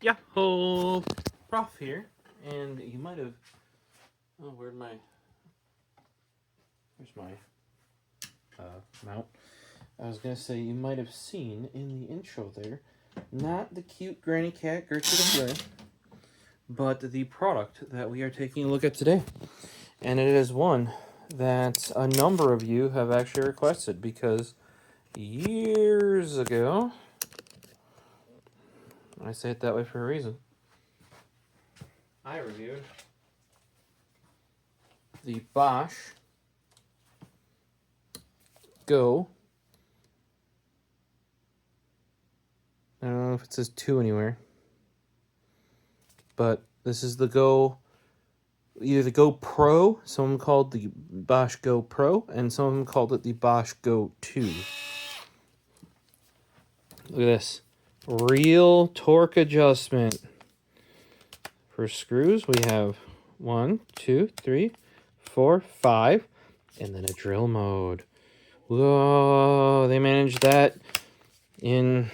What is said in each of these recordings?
Yeah, whole Prof here, and you might have. Oh, where's my mount? I was gonna say you might have seen in the intro there, not the cute granny cat Gertrude the Flare, but the product that we are taking a look at today, and it is one that a number of you have actually requested because years ago, I say it that way for a reason, I reviewed the Bosch GO. I don't know if it says 2 anywhere, but this is the Go, either the Go Pro, some called the Bosch GO Pro, and some of them called it the Bosch GO 2. Look at this. Real torque adjustment. For screws, we have 1, 2, 3, 4, 5, and then a drill mode. Whoa, they managed that in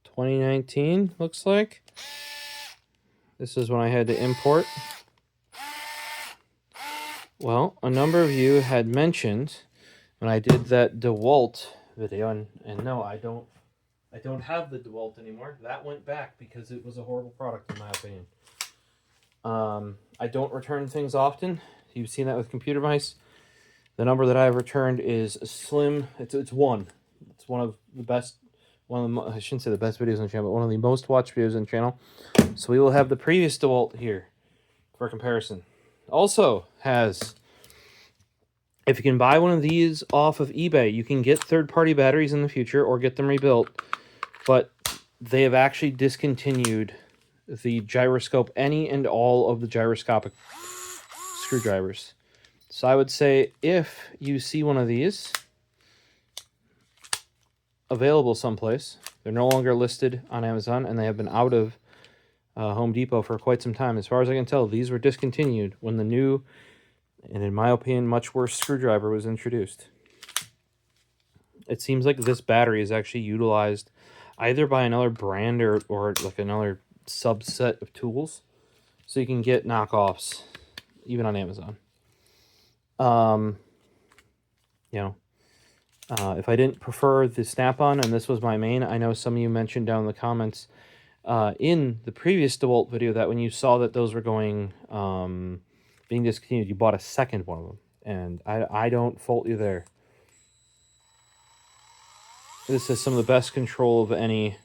2019, looks like. This is when I had to import. Well, a number of you had mentioned when I did that Dewalt video, and no, I don't have the Dewalt anymore. That went back because it was a horrible product in my opinion. I don't return things often. You've seen that with computer mice. The number that I've returned is slim. It's one. It's one of the best. I shouldn't say the best videos on the channel, but one of the most watched videos on the channel. So we will have the previous Dewalt here for comparison. Also has, if you can buy one of these off of eBay, you can get third-party batteries in the future or get them rebuilt. But they have actually discontinued the gyroscope, any and all of the gyroscopic screwdrivers. So I would say if you see one of these available someplace, they're no longer listed on Amazon, and they have been out of Home Depot for quite some time. As far as I can tell, these were discontinued when the new, and in my opinion, much worse screwdriver was introduced. It seems like this battery is actually utilized either by another brand or like another subset of tools. So you can get knockoffs, even on Amazon. If I didn't prefer the snap-on and this was my main, I know some of you mentioned down in the comments in the previous DeWalt video that when you saw that those were going being discontinued, you bought a second one of them, and I don't fault you there. This is some of the best control of any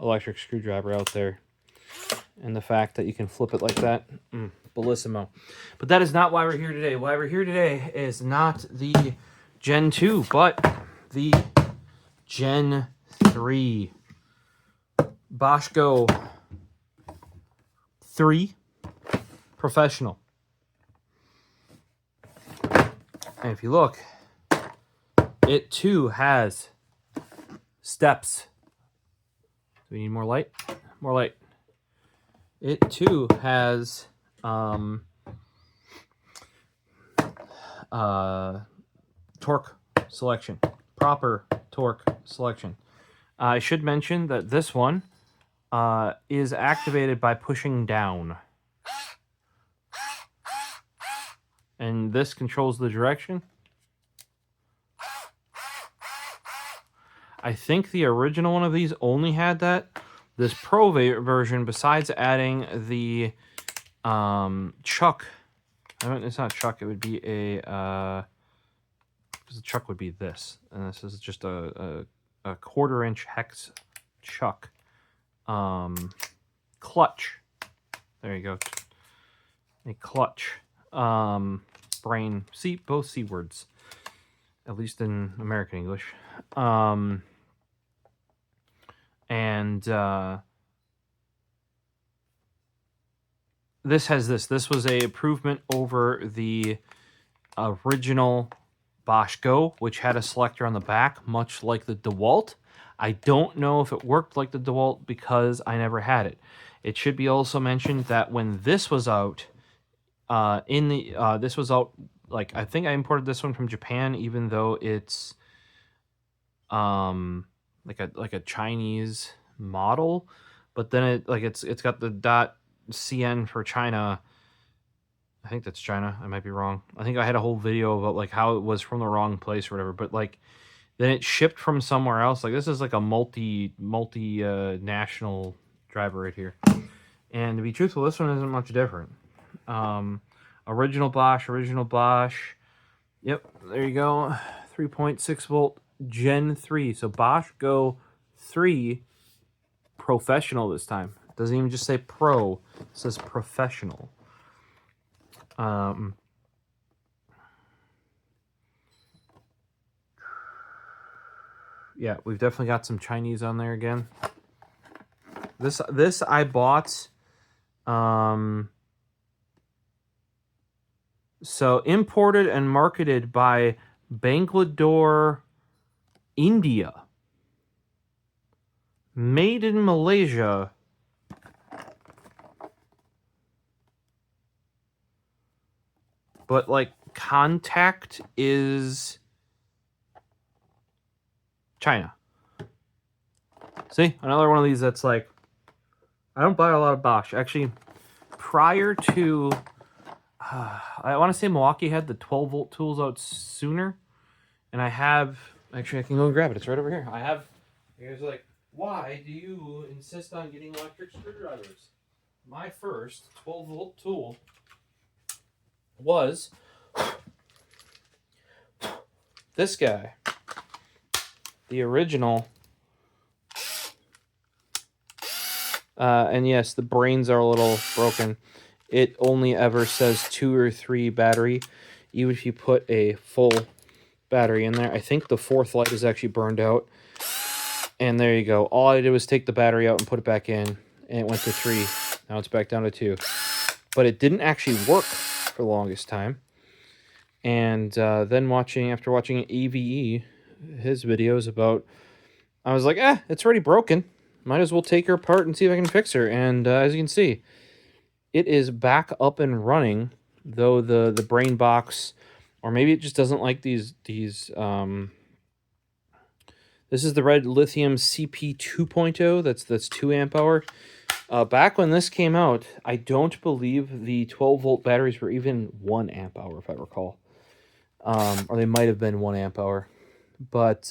electric screwdriver out there, and the fact that you can flip it like that, bellissimo. But that is not why we're here today. Why we're here today is not the Gen 2, but the Gen 3 Bosch GO 3 Professional. And if you look, it too has steps. Do we need more light? More light. It too has torque selection, proper torque selection. I should mention that this one is activated by pushing down, and this controls the direction. I think the original one of these only had that. This Pro version, besides adding the chuck, it's not chuck, it would be a, because the chuck would be this, and this is just a 1/4-inch hex chuck. Clutch. There you go. A clutch. Brain. See, both C words, at least in American English. This has this. This was a improvement over the original Bosch GO, which had a selector on the back, much like the Dewalt. I don't know if it worked like the Dewalt because I never had it. It should be also mentioned that when this was out, this was out, like, I think I imported this one from Japan, even though it's, like a Chinese model, but then it's got the .cn for China. I think that's China. I might be wrong. I think I had a whole video about like how it was from the wrong place or whatever, but like then it shipped from somewhere else. Like this is like a multi national driver right here. And to be truthful, this one isn't much different. Original Bosch. Yep, there you go. 3.6 volt Gen-3. So Bosch GO 3 professional this time. It doesn't even just say pro. It says professional. Yeah, we've definitely got some Chinese on there again. This I bought. So imported and marketed by Bangalore, India. Made in Malaysia. But like contact is China. See, another one of these that's like, I don't buy a lot of Bosch. Actually, prior to, I want to say Milwaukee had the 12 volt tools out sooner. And I have, actually I can go and grab it. It's right over here. I have, you guys are like, why do you insist on getting electric screwdrivers? My first 12 volt tool was this guy. The original. And yes, the brains are a little broken. It only ever says 2 or 3 battery, even if you put a full battery in there. I think the 4th light is actually burned out. And there you go. All I did was take the battery out and put it back in, and it went to 3. Now it's back down to 2. But it didn't actually work for the longest time. And then after watching AVE, his videos about, I was like, it's already broken. Might as well take her apart and see if I can fix her. And as you can see, it is back up and running, though the brain box, or maybe it just doesn't like these this is the red lithium CP 2.0. That's 2 amp hour. Back when this came out, I don't believe the 12 volt batteries were even 1 amp hour, if I recall. Or they might have been 1 amp hour. But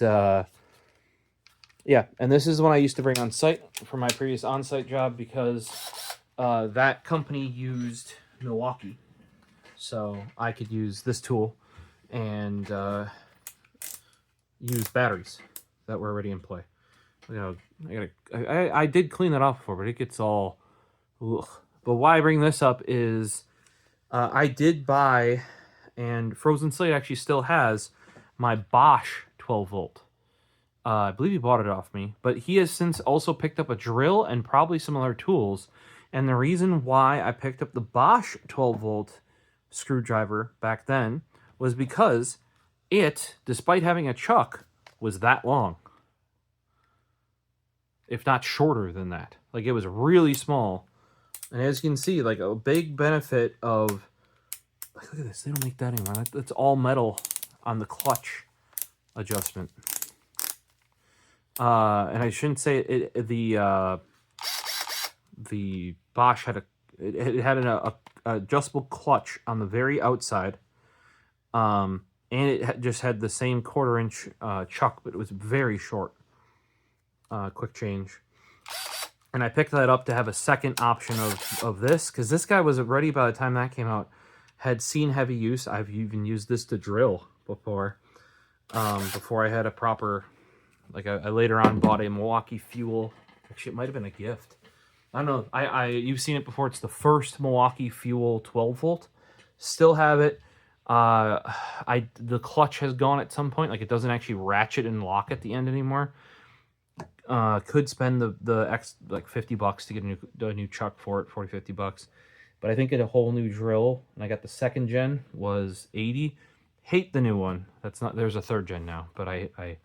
yeah, and this is the one I used to bring on site for my previous on-site job, because that company used Milwaukee. So I could use this tool and use batteries that were already in play. You know, I did clean that off before, but it gets all ugh. But why I bring this up is I did buy, and Frozen Slate actually still has, my Bosch 12 volt. I believe he bought it off me, but he has since also picked up a drill and probably some other tools. And the reason why I picked up the Bosch 12 volt screwdriver back then was because it, despite having a chuck, was that long. If not shorter than that. Like, it was really small. And as you can see, like, a big benefit of, like, look at this, they don't make that anymore. It's all metal on the clutch adjustment. And I shouldn't say it, the Bosch had it had an adjustable clutch on the very outside, and it just had the same 1/4 inch chuck, but it was very short. Quick change. And I picked that up to have a second option of this, because this guy was ready by the time that came out. Had seen heavy use. I've even used this to drill before. Before I had a proper, like, I later on bought a Milwaukee Fuel. Actually, it might have been a gift. I don't know. You've seen it before. It's the first Milwaukee Fuel 12 volt. Still have it. The clutch has gone at some point. Like, it doesn't actually ratchet and lock at the end anymore. Could spend the like $50 to get a new chuck for it, 40-50 bucks. But I think get a whole new drill, and I got the 2nd gen, was 80. Hate the new one. That's not, there's a 3rd gen now, but the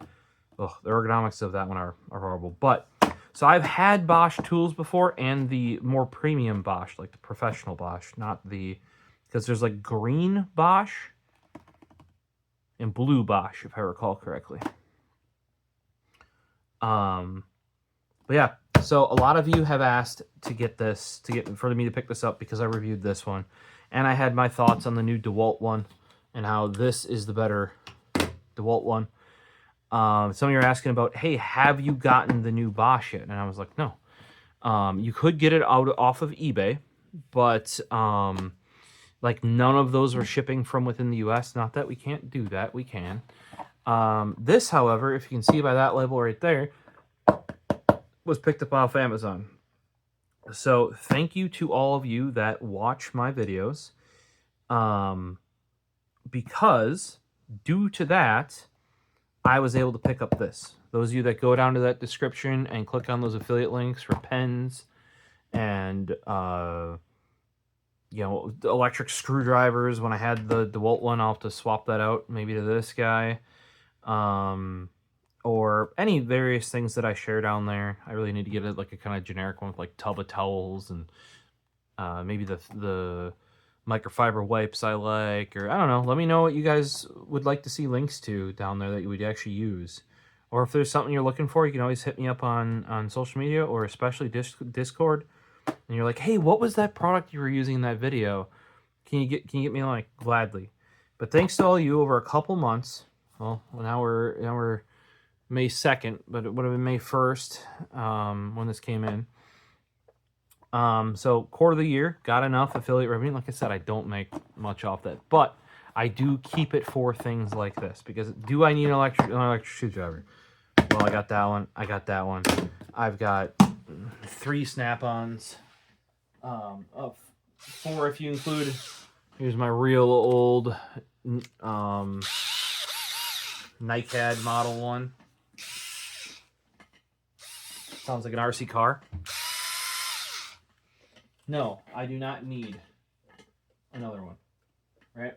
ergonomics of that one are horrible. But so I've had Bosch tools before, and the more premium Bosch, like the professional Bosch, not the, because there's like green Bosch and blue Bosch, if I recall correctly. But yeah, so a lot of you have asked to get this, for me to pick this up because I reviewed this one. And I had my thoughts on the new Dewalt one and how this is the better Dewalt one. Some of you are asking about, hey, have you gotten the new Bosch yet? And I was like, no. You could get it off of eBay, but like none of those are shipping from within the US. Not that we can't do that, we can. This, however, if you can see by that label right there, was picked up off Amazon. So thank you to all of you that watch my videos, because due to that, I was able to pick up this. Those of you that go down to that description and click on those affiliate links for pens and you know, electric screwdrivers. When I had the DeWalt one, I'll have to swap that out maybe to this guy, or any various things that I share down there. I really need to get it like a kind of generic one with like tub of towels and maybe the microfiber wipes I like, or I don't know. Let me know what you guys would like to see links to down there that you would actually use. Or if there's something you're looking for, you can always hit me up on social media, or especially Discord. And you're like, hey, what was that product you were using in that video? Can you get me like gladly? But thanks to all you over a couple months. Well, now we're May 2nd, but it would have been May 1st when this came in. So quarter of the year, got enough affiliate revenue. Like I said, I don't make much off that, but I do keep it for things like this, because do I need an electric screwdriver? Well, I got that one. I got that one. I've got 3 snap-ons, of 4 if you include. Here's my real old NiCad model one. Sounds like an RC car. No, I do not need another one, right?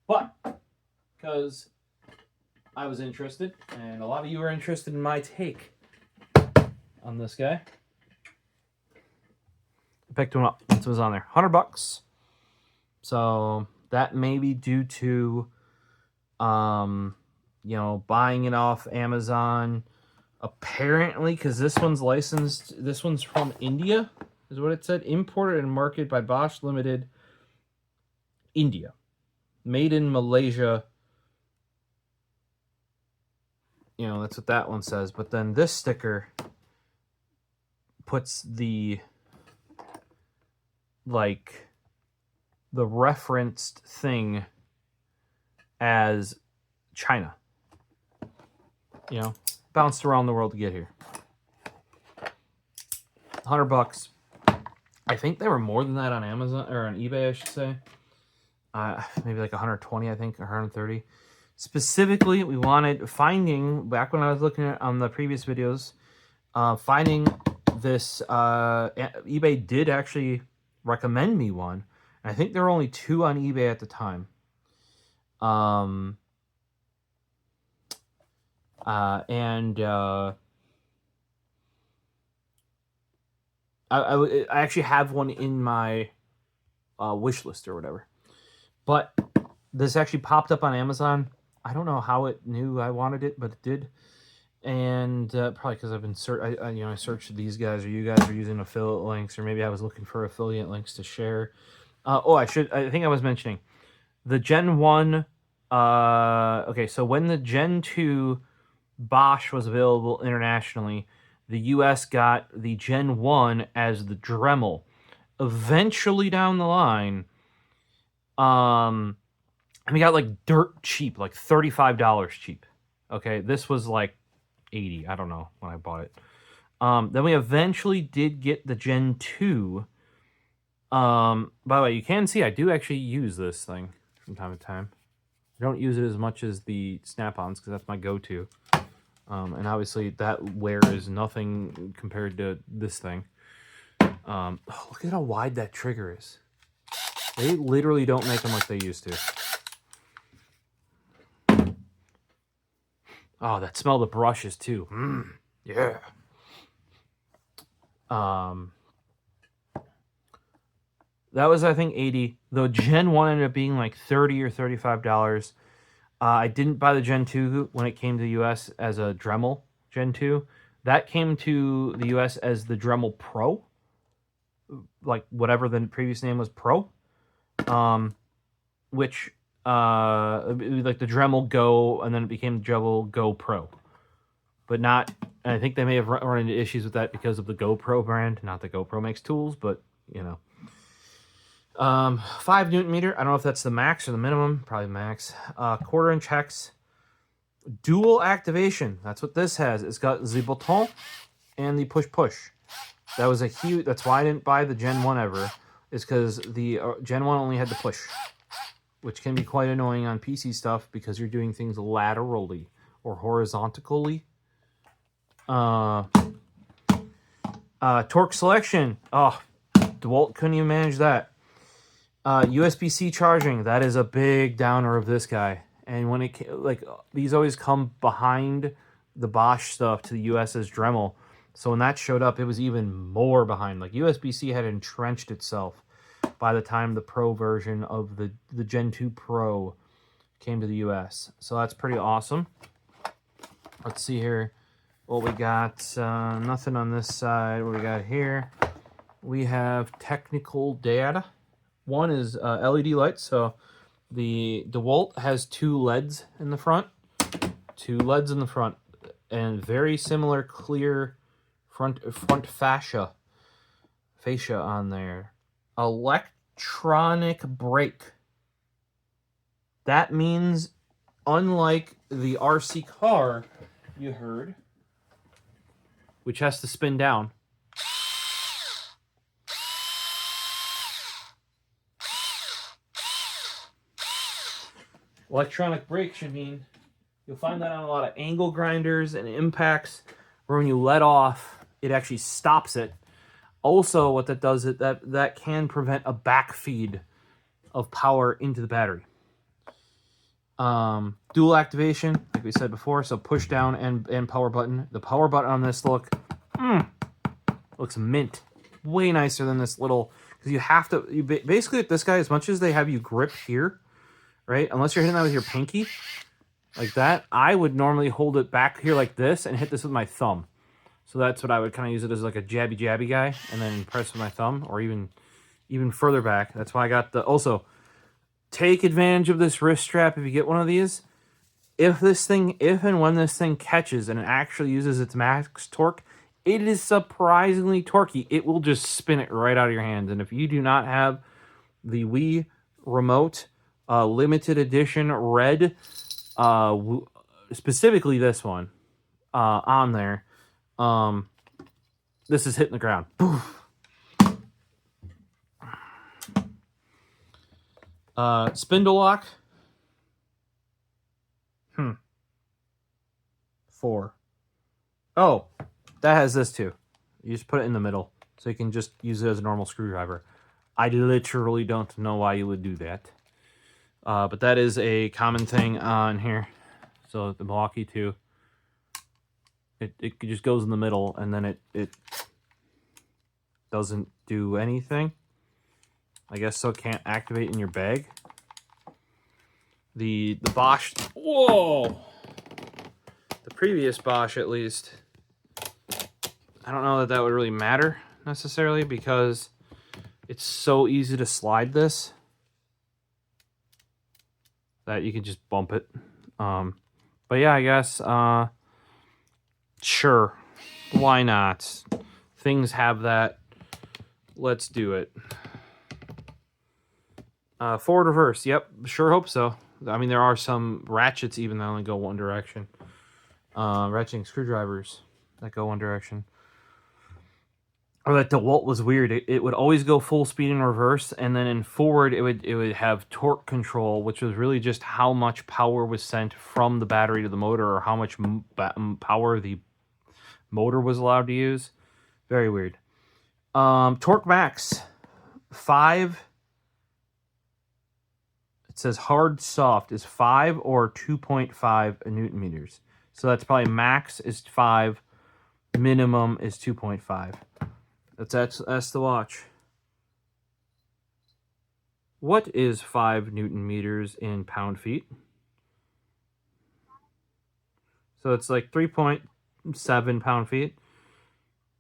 But because I was interested, and a lot of you are interested in my take on this guy, I picked one up. This was on there, $100. So that may be due to, you know, buying it off Amazon. Apparently, because this one's licensed. This one's from India, is what it said. Imported and marketed by Bosch Limited, India. Made in Malaysia. You know, that's what that one says. But then this sticker puts the, like, the referenced thing as China. You know, bounced around the world to get here. $100. I think they were more than that on Amazon, or on eBay, I should say. Maybe like 120, I think, or 130. Specifically, we wanted finding, back when I was looking at on the previous videos, finding this, eBay did actually recommend me one. And I think there were only 2 on eBay at the time. I actually have one in my wish list or whatever. But this actually popped up on Amazon. I don't know how it knew I wanted it, but it did. And probably because I've been I searched these guys, or you guys are using affiliate links, or maybe I was looking for affiliate links to share. I think I was mentioning the Gen 1. Okay, so when the Gen 2 Bosch was available internationally, the US got the Gen 1 as the Dremel. Eventually down the line, and we got like dirt cheap, like $35 cheap. Okay, this was like 80, I don't know when I bought it. Then we eventually did get the Gen 2. By the way, you can see I do actually use this thing from time to time. I don't use it as much as the snap-ons because that's my go-to. And obviously that wear is nothing compared to this thing. Look at how wide that trigger is. They literally don't make them like they used to. Oh, that smell of the brushes too. Yeah. That was, I think, 80. The Gen 1 ended up being like $30 or $35. I didn't buy the Gen 2 when it came to the US as a Dremel Gen 2. That came to the US as the Dremel Pro, like whatever the previous name was, Pro, which like the Dremel Go, and then it became the Dremel Go Pro. But not, and I think they may have run into issues with that because of the GoPro brand. Not that GoPro makes tools, but you know. 5 Newton meter. I don't know if that's the max or the minimum. Probably max. 1/4 inch hex. Dual activation. That's what this has. It's got the bouton and the push. That was a huge. That's why I didn't buy the Gen 1 ever. Is because the Gen 1 only had the push, which can be quite annoying on PC stuff because you're doing things laterally or horizontally. Torque selection. Oh, Dewalt couldn't even manage that. USB-C charging. That is a big downer of this guy. And when it like these always come behind the Bosch stuff to the US as Dremel. So when that showed up, it was even more behind. Like USB-C had entrenched itself by the time the Pro version of the Gen 2 Pro came to the US. So that's pretty awesome. Let's see here. What we got, nothing on this side. What we got here? We have technical data. One is LED lights. So the DeWalt has 2 LEDs in the front. 2 LEDs in the front. And very similar clear front fascia on there. Electronic brake. That means, unlike the RC car you heard, which has to spin down, electronic brake should mean you'll find that on a lot of angle grinders and impacts, where when you let off, it actually stops it. Also, what that does is that can prevent a backfeed of power into the battery. Dual activation, like we said before, so push down and power button. The power button on this looks mint. Way nicer than this little, because you have to, basically with this guy, as much as they have you grip here, right, unless you're hitting that with your pinky, like that, I would normally hold it back here like this and hit this with my thumb. So that's what I would kind of use it as, like a jabby guy, and then press with my thumb, or even further back. That's why I got the, also, take advantage of this wrist strap if you get one of these. If and when this thing catches and it actually uses its max torque, it is surprisingly torquey. It will just spin it right out of your hands. And if you do not have the Wii Remote limited edition red, specifically this one, on there, this is hitting the ground. Spindle lock. 4. Oh, that has this too. You just put it in the middle, so you can just use it as a normal screwdriver. I literally don't know why you would do that. But that is a common thing on here. So the Milwaukee 2. It just goes in the middle, and then it doesn't do anything. I guess so it can't activate in your bag. The Bosch, whoa! The previous Bosch, at least, I don't know that would really matter necessarily, because it's so easy to slide this that you can just bump it. But yeah, I guess, sure, why not? Things have that. Let's do it. Forward reverse, yep, sure hope so. I mean, there are some ratchets even that only go one direction. Ratcheting screwdrivers that go one direction. Or that DeWalt was weird. It would always go full speed in reverse, and then in forward it would have torque control, which was really just how much power was sent from the battery to the motor, or how much power the motor was allowed to use. Very weird. Torque max 5. It says hard soft is 5 or 2.5 Newton meters. So that's probably max is 5, minimum is 2.5. That's the watch. What is 5 Newton meters in pound feet? So it's like 3 point, 7 pound-feet.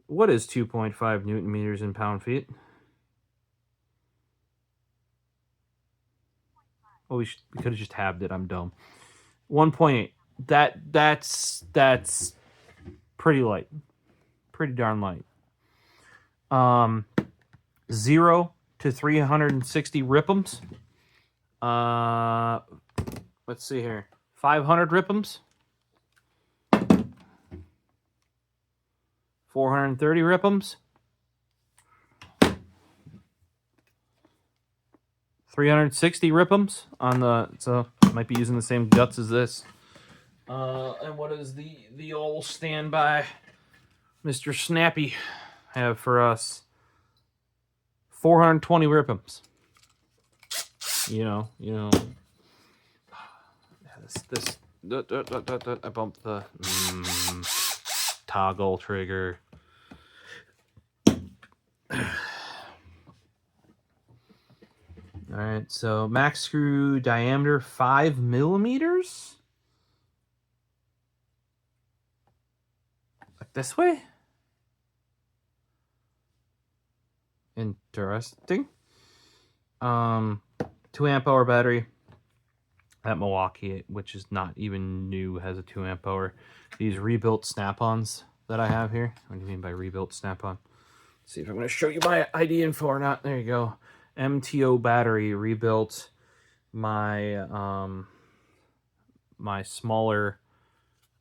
What is 2.5 Newton meters in pound-feet? Oh, we could have just tabbed it. I'm dumb. 1.8. That's pretty light. Pretty darn light. 0 to 360 ripums. Let's see here. 500 ripums. 430 ripums. 360 ripums on the, so might be using the same guts as this. And what does the old standby Mr. Snappy have for us? 420 ripums. You know. This I bumped the toggle trigger. All right, so max screw diameter 5 millimeters. Like this way. Interesting. 2 amp hour battery. That Milwaukee, which is not even new, has a 2 amp hour. These rebuilt snap-ons that I have here. What do you mean by rebuilt snap-on? Let's see if I'm going to show you my ID info or not. There you go. MTO battery rebuilt my my smaller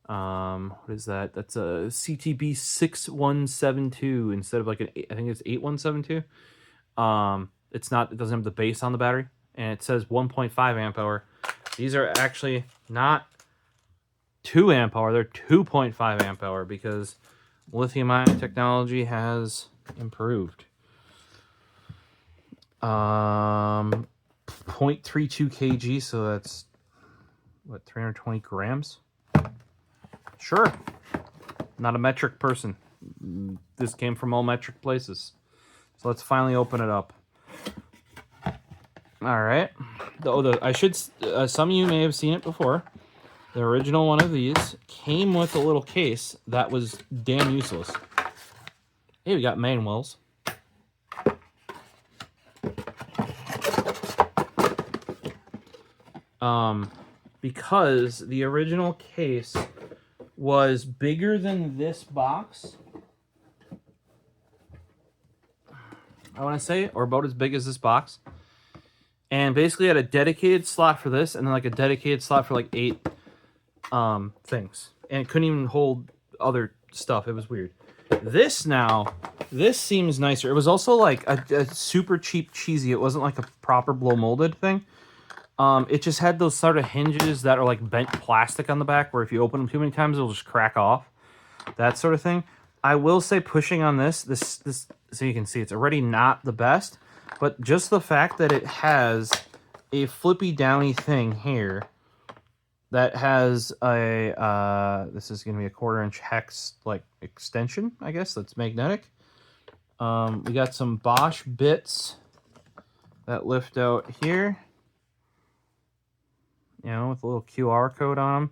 what is that? That's a CTB 6172 instead of like an I think it's 8172. It's not, it doesn't have the base on the battery, and it says 1.5 amp hour. These are actually not 2 amp hour, they're 2.5 amp hour because lithium-ion technology has improved. 0.32 kg, so that's what, 320 grams? Sure. Not a metric person. This came from all metric places. So let's finally open it up. All right. I should. Some of you may have seen it before. The original one of these came with a little case that was damn useless. Hey, we got manuals. Because the original case was bigger than this box, I want to say, or about as big as this box, and basically had a dedicated slot for this, and then like a dedicated slot for like 8 things, and it couldn't even hold other stuff. It was weird. This seems nicer. It was also like a super cheap cheesy. It wasn't like a proper blow molded thing. It just had those sort of hinges that are like bent plastic on the back, where if you open them too many times, it'll just crack off. That sort of thing. I will say, pushing on this, so you can see it's already not the best, but just the fact that it has a flippy downy thing here that has a, this is going to be a 1/4-inch hex like extension, I guess, that's magnetic. We got some Bosch bits that lift out here, you know, with a little QR code on them.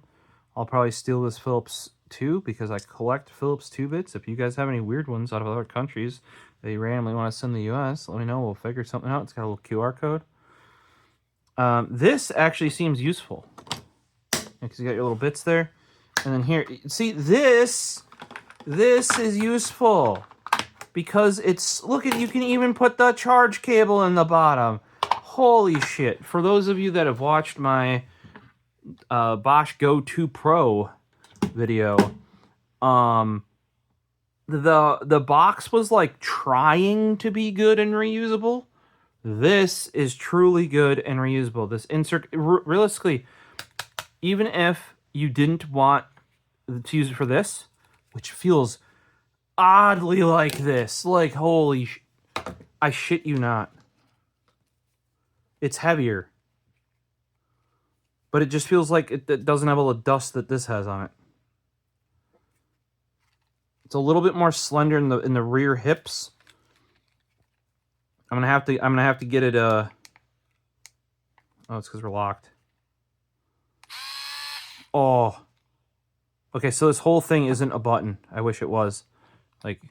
I'll probably steal this Phillips 2 because I collect Phillips 2 bits. If you guys have any weird ones out of other countries that you randomly want to send to the US, let me know. We'll figure something out. It's got a little QR code. This actually seems useful because you got your little bits there. And then here, see, this is useful because it's, look at, you can even put the charge cable in the bottom. Holy shit. For those of you that have watched my Bosch GO 2 Pro video, the box was like trying to be good and reusable. This is truly good and reusable. This insert, realistically, even if you didn't want to use it for this, which feels oddly like this, like holy I shit you not, it's heavier, but it just feels like it doesn't have all the dust that this has on it. It's a little bit more slender in the rear hips. I'm gonna have to get it. Oh, it's because we're locked. Oh, Okay, so this whole thing isn't a button. I wish it was. Like,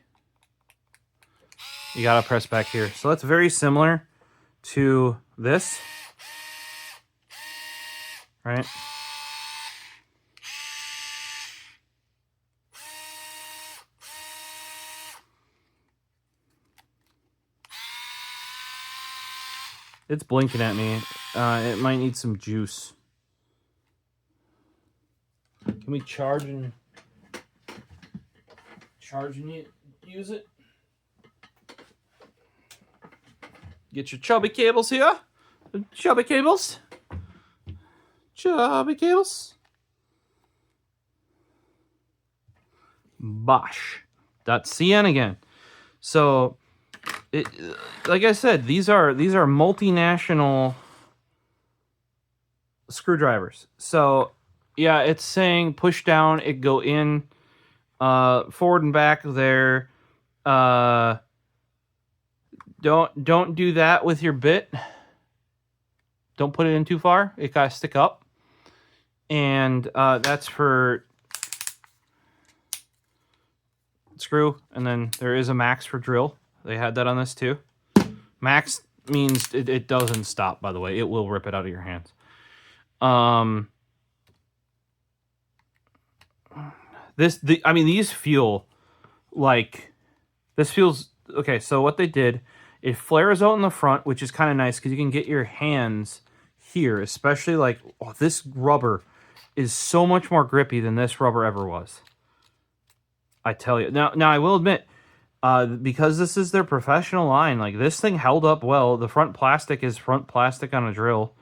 you gotta press back here. So that's very similar to this, right? It's blinking at me. It might need some juice. Can we charge and use it? Get your chubby cables here. Chubby cables. Chubby cables. Bosch. .cn again. So, like I said, these are multinational screwdrivers. So, yeah, it's saying push down, it go in, forward and back there. Don't do that with your bit. Don't put it in too far. It gotta stick up. And that's for screw. And then there is a max for drill. They had that on this too. Max means it doesn't stop, by the way. It will rip it out of your hands. These feel like, this feels, okay, so what they did, it flares out in the front, which is kind of nice because you can get your hands here, especially like, oh, this rubber is so much more grippy than this rubber ever was. I tell you. Now I will admit, because this is their professional line, like this thing held up well. The front plastic is front plastic on a drill.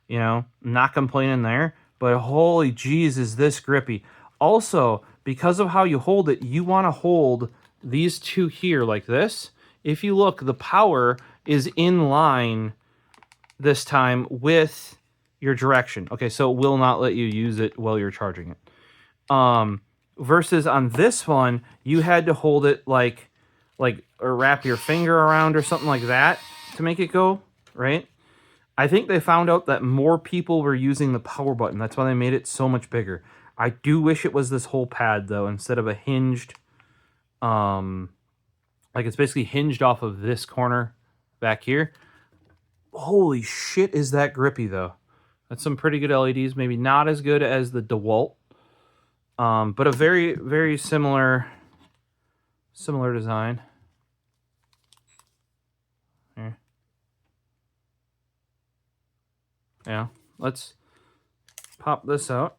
You know, not complaining there, but holy jeez, is this grippy. Also, because of how you hold it, you want to hold these two here like this. If you look, the power is in line this time with your direction. Okay, so it will not let you use it while you're charging it. Versus on this one, you had to hold it like or wrap your finger around or something like that to make it go, right? I think they found out that more people were using the power button. That's why they made it so much bigger. I do wish it was this whole pad, though, instead of a hinged, like it's basically hinged off of this corner back here. Holy shit, is that grippy, though. That's some pretty good LEDs. Maybe not as good as the Dewalt, but a very, very similar design. Here. Yeah, let's pop this out.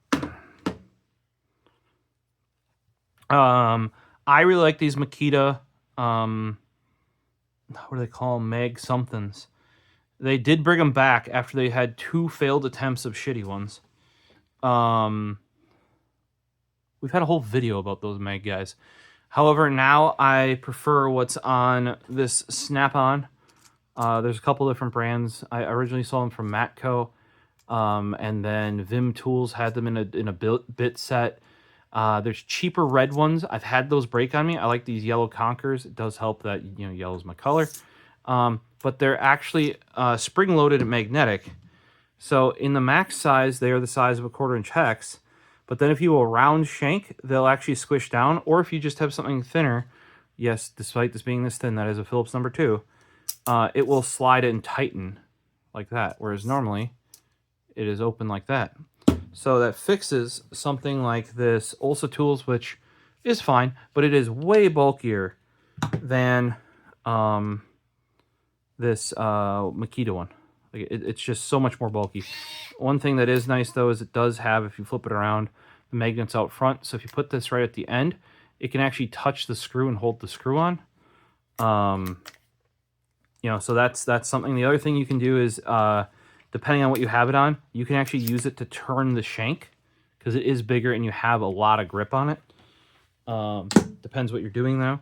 I really like these Makita, what do they call them? Mag somethings. They did bring them back after they had 2 failed attempts of shitty ones. We've had a whole video about those Mag guys. However, now I prefer what's on this Snap-on. There's a couple different brands. I originally saw them from Matco, and then Vim Tools had them in a bit set. There's cheaper red ones. I've had those break on me. I like these yellow Conkers. It does help that, you know, yellow's my color. But they're actually spring-loaded and magnetic. So in the max size, they are the size of a 1/4-inch hex. But then if you will round shank, they'll actually squish down. Or if you just have something thinner, yes, despite this being this thin, that is a Phillips number 2, it will slide and tighten like that. Whereas normally, it is open like that. So that fixes something like this Olsa Tools, which is fine, but it is way bulkier than this Makita one. Like it's just so much more bulky. One thing that is nice, though, is it does have, if you flip it around, the magnets out front. So if you put this right at the end, it can actually touch the screw and hold the screw on. You know, so that's something. The other thing you can do is, depending on what you have it on, you can actually use it to turn the shank because it is bigger and you have a lot of grip on it. Depends what you're doing, though.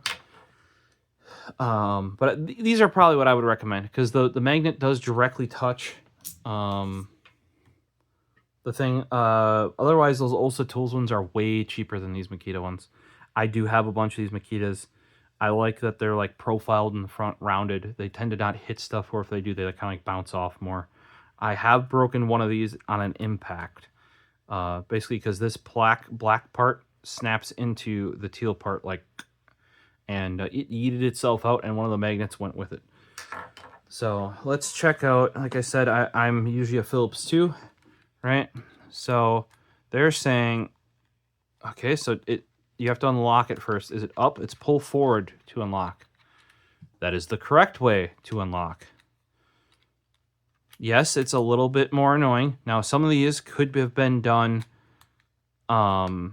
But these are probably what I would recommend because the magnet does directly touch the thing. Otherwise, those Olsa Tools ones are way cheaper than these Makita ones. I do have a bunch of these Makitas. I like that they're like profiled in the front, rounded. They tend to not hit stuff, or if they do, they kind of like bounce off more. I have broken one of these on an impact, basically because this black part snaps into the teal part like, and it yeeted itself out, and one of the magnets went with it. So let's check out, like I said, I'm usually a Phillips 2, right? So they're saying, okay, so you have to unlock it first. Is it up? It's pull forward to unlock. That is the correct way to unlock. Yes, it's a little bit more annoying. Now, some of these could have been done, I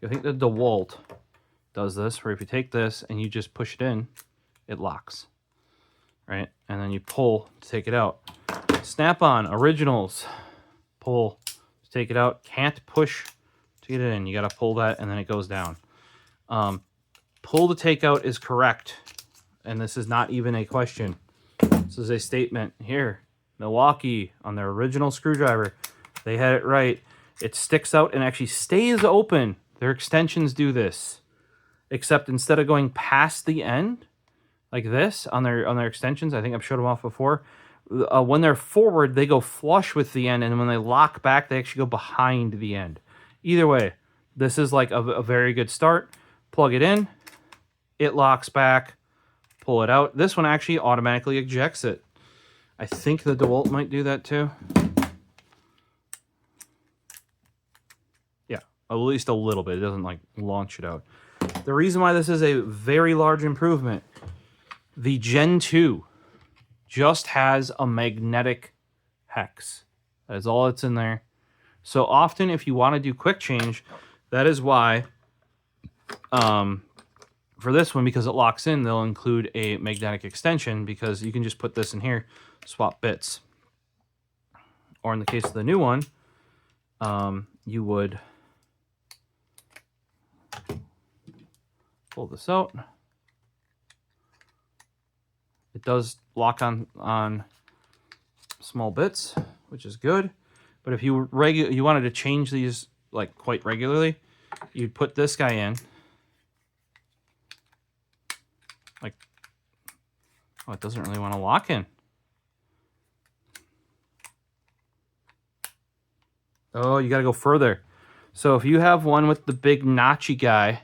think the DeWalt does this, where if you take this and you just push it in, it locks, right? And then you pull to take it out. Snap-on Originals, pull to take it out. Can't push to get it in. You got to pull that, and then it goes down. Pull to take out is correct, and this is not even a question. This is a statement here. Milwaukee, on their original screwdriver, they had it right. It sticks out and actually stays open. Their extensions do this, except instead of going past the end like this on their extensions, I think I've showed them off before. When they're forward, they go flush with the end, and when they lock back, they actually go behind the end. Either way, this is like a very good start. Plug it in, it locks back, pull it out. This one actually automatically ejects it. I think the DeWalt might do that too. Yeah, at least a little bit. It doesn't like launch it out. The reason why this is a very large improvement, the Gen 2 just has a magnetic hex. That is all that's in there. So often if you want to do quick change, that is why for this one, because it locks in, they'll include a magnetic extension, because you can just put this in here, swap bits. Or in the case of the new one, you would pull this out. It does lock on small bits, which is good. But if you wanted to change these like quite regularly, you'd put this guy in. Like, oh, it doesn't really want to lock in. Oh, you got to go further. So if you have one with the big notchy guy,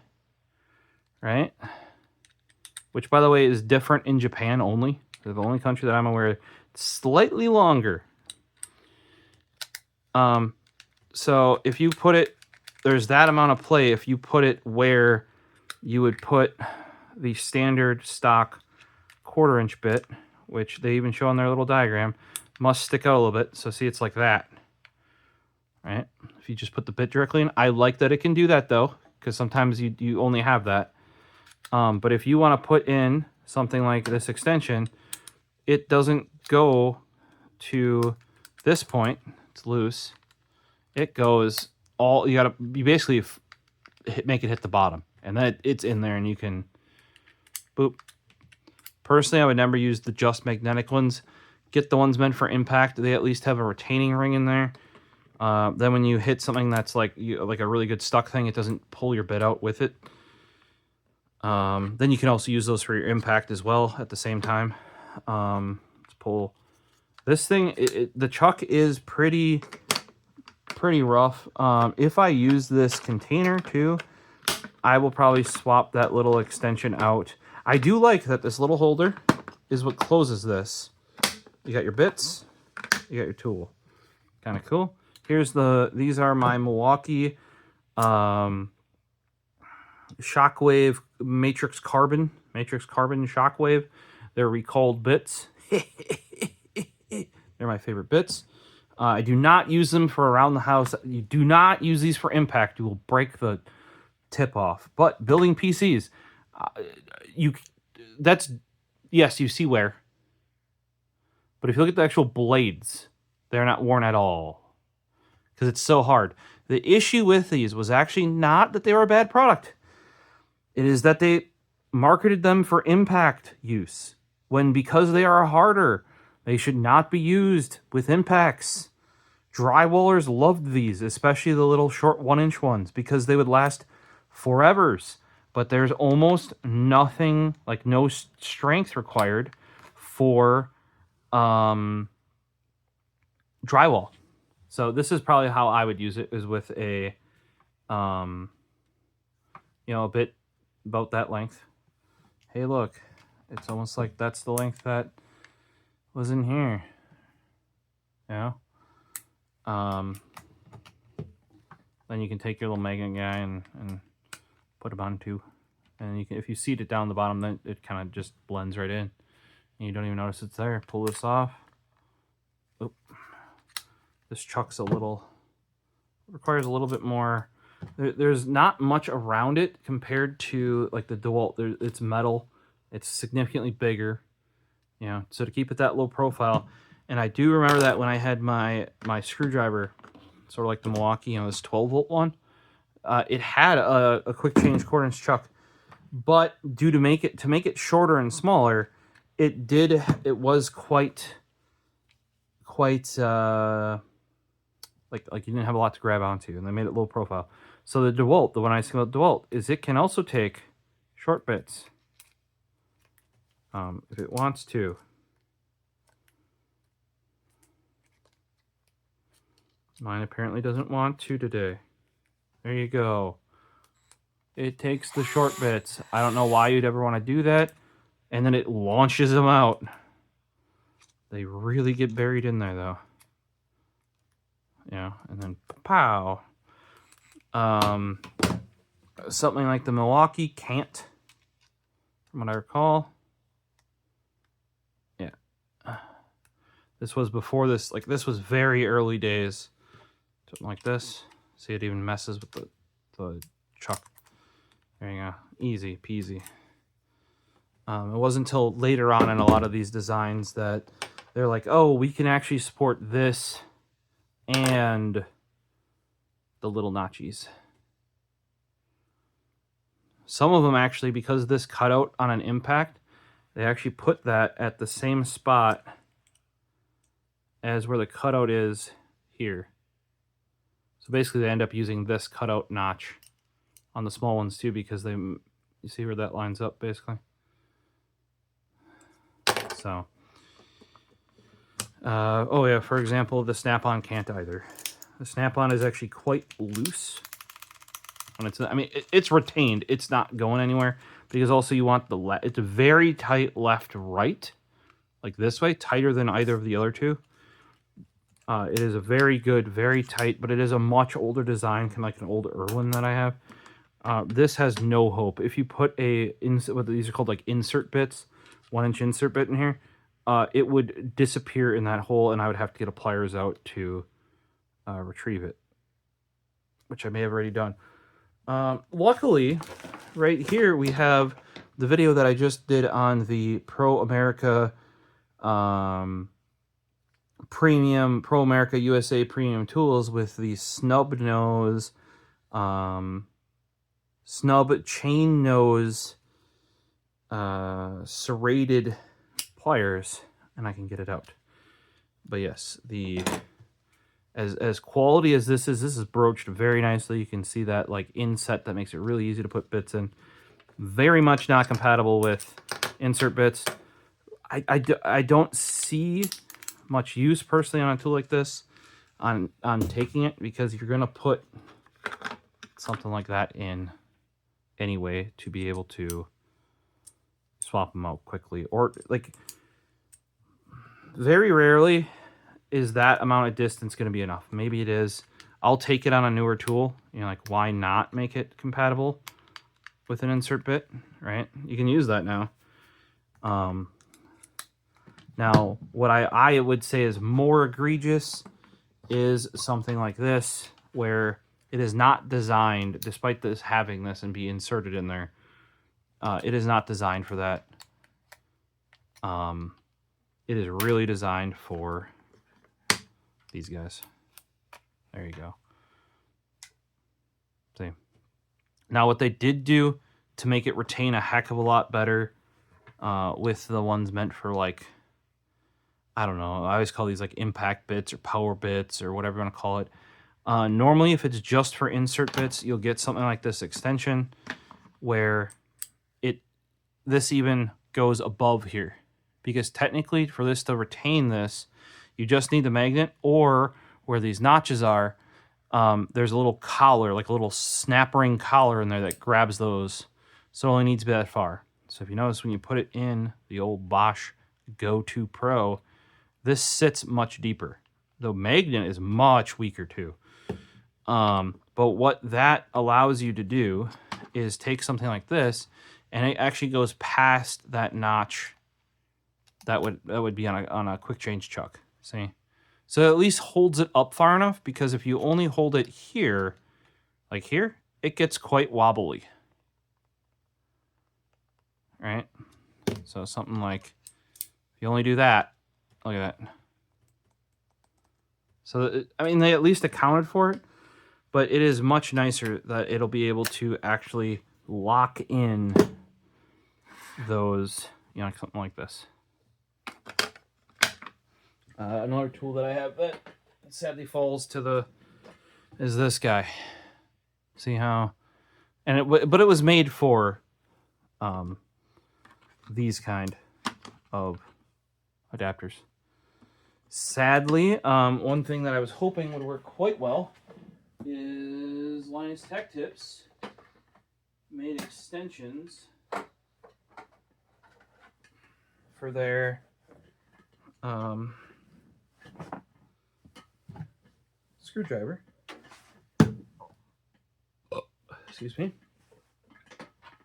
right? Which, by the way, is different in Japan only. They're the only country that I'm aware of. It's slightly longer. So if you put it, there's that amount of play. If you put it where you would put the standard stock 1/4 inch bit, which they even show on their little diagram, must stick out a little bit. So see, it's like that, right? If you just put the bit directly in. I like that it can do that though, because sometimes you only have that. But if you want to put in something like this extension, it doesn't go to this point. It's loose. It goes all, you basically make it hit the bottom, and then it's in there, and you can boop. Personally, I would never use the just magnetic ones. Get the ones meant for impact. They at least have a retaining ring in there. Then when you hit something that's like a really good stuck thing, it doesn't pull your bit out with it. Then you can also use those for your impact as well at the same time. Let's pull this thing. The chuck is pretty rough. If I use this container too, I will probably swap that little extension out. I do like that this little holder is what closes this. You got your bits, you got your tool. Kind of cool. These are my Milwaukee Shockwave Matrix Carbon Shockwave. They're recalled bits. They're my favorite bits. I do not use them for around the house. You do not use these for impact. You will break the tip off. But building PCs, yes, you see wear. But if you look at the actual blades, they're not worn at all, because it's so hard. The issue with these was actually not that they were a bad product. It is that they marketed them for impact use, when because they are harder, they should not be used with impacts. Drywallers loved these, especially the little short 1-inch ones, because they would last forevers. But there's almost nothing, like no strength required for drywall. So this is probably how I would use it, is with a, a bit about that length. Hey, look, it's almost like that's the length that was in here. Then you can take your little magnet guy and put it onto, and you can, if you seat it down the bottom, then it kind of just blends right in, and you don't even notice it's there. Pull this off. Oop. This chuck's requires a little bit more. There's not much around it compared to like the Dewalt. It's metal. It's significantly bigger, so to keep it that low profile. And I do remember that when I had my screwdriver, sort of like the Milwaukee, this 12-volt one, it had a quick change 1/4 inch chuck, but due to make it shorter and smaller, it was quite like you didn't have a lot to grab onto, and they made it low profile. So the Dewalt, the one I say about Dewalt, is it can also take short bits if it wants to. Mine apparently doesn't want to today. There you go. It takes the short bits. I don't know why you'd ever want to do that. And then it launches them out. They really get buried in there, though. And then pow. Something like the Milwaukee can't, from what I recall. Yeah. This was before this. Like, this was very early days. Something like this. See, it even messes with the chuck. There you go. Easy peasy. It wasn't until later on in a lot of these designs that they're like, oh, we can actually support this and the little notchies. Some of them actually, because this cutout on an impact, they actually put that at the same spot as where the cutout is here. So basically they end up using this cutout notch on the small ones too, because you see where that lines up basically. So, oh yeah, for example, the snap-on can't either. The snap-on is actually quite loose. When it's retained. It's not going anywhere, because also you want it's a very tight left-right, like this way, tighter than either of the other two. It is a very good, very tight, but it is a much older design, kind of like an old Irwin that I have. This has no hope. If you put what these are called, like insert bits, 1-inch insert bit in here, it would disappear in that hole, and I would have to get a pliers out to retrieve it, which I may have already done. Luckily, right here we have the video that I just did on the Pro America USA premium tools with the snub chain nose serrated pliers, and I can get it out. But yes, as quality as this is broached very nicely. You can see that like inset that makes it really easy to put bits in. Very much not compatible with insert bits. I don't see much use personally on a tool like this on taking it, because you're gonna put something like that in anyway to be able to swap them out quickly, or like very rarely is that amount of distance going to be enough. Maybe it is. I'll take it on a newer tool. Like, why not make it compatible with an insert bit, right? You can use that now. Now, what I would say is more egregious is something like this, where it is not designed, despite this having this and be inserted in there, it is not designed for that. It is really designed for these guys. There you go. See. Now, what they did do to make it retain a heck of a lot better with the ones meant for, like, I don't know, I always call these like impact bits or power bits or whatever you want to call it. Normally, if it's just for insert bits, you'll get something like this extension where this even goes above here. Because technically, for this to retain this, you just need the magnet, or where these notches are, there's a little collar, like a little snap ring collar in there that grabs those. So it only needs to be that far. So if you notice when you put it in the old Bosch GO 2 Pro, this sits much deeper. The magnet is much weaker too. But what that allows you to do is take something like this, and it actually goes past that notch that would be on a quick change chuck. See? So it at least holds it up far enough, because if you only hold it here, like here, it gets quite wobbly. Right? So something like, if you only do that, look at that. So, I mean, they at least accounted for it, but it is much nicer that it'll be able to actually lock in those, you know, something like this. Another tool that I have that sadly falls to the, is this guy. See how, and but it was made for these kind of adapters. Sadly, one thing that I was hoping would work quite well is Linus Tech Tips made extensions for their screwdriver. Excuse me.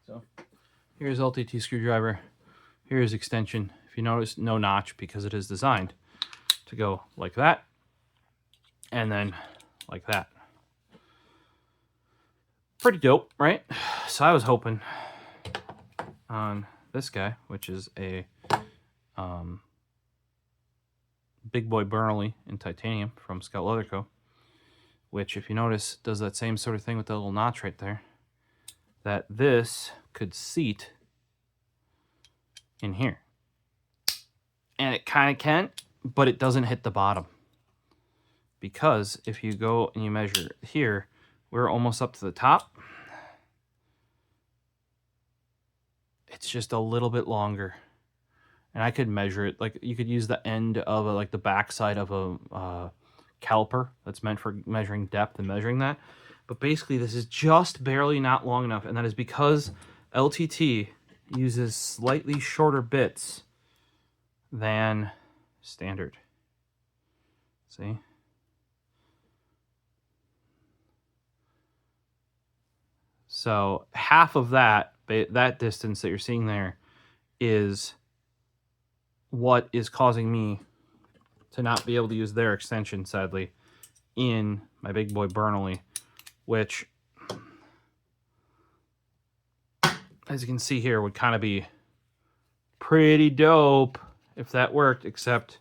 So here's LTT screwdriver. Here's extension. If you notice, no notch, because it is designed to go like that and then like that. Pretty dope, right? So I was hoping on this guy, which is a Big Boy Burnley in titanium from Scout Leather Co., which, if you notice, does that same sort of thing with the little notch right there, that this could seat in here. And it kind of can, but it doesn't hit the bottom. Because if you go and you measure here, we're almost up to the top. It's just a little bit longer. And I could measure it. Like, you could use the end of like the back side of a caliper that's meant for measuring depth and measuring that. But basically, this is just barely not long enough. And that is because LTT uses slightly shorter bits than standard. See? So half of that distance that you're seeing there is what is causing me to not be able to use their extension, sadly, in my Big Boy Burnley, which, as you can see here, would kind of be pretty dope if that worked, except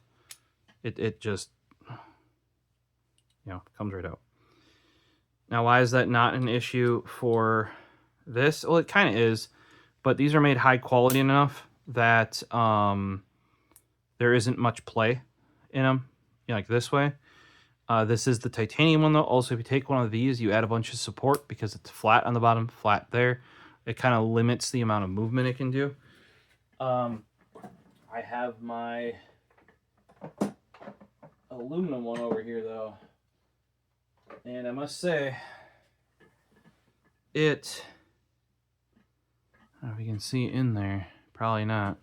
it just, you know, comes right out. Now, why is that not an issue for this? Well, it kind of is, but these are made high quality enough that there isn't much play in them, you know, like this way. This is the titanium one, though. Also, if you take one of these, you add a bunch of support because it's flat on the bottom, flat there. It kind of limits the amount of movement it can do. I have my aluminum one over here, though. And I must say, I don't know if you can see in there, probably not.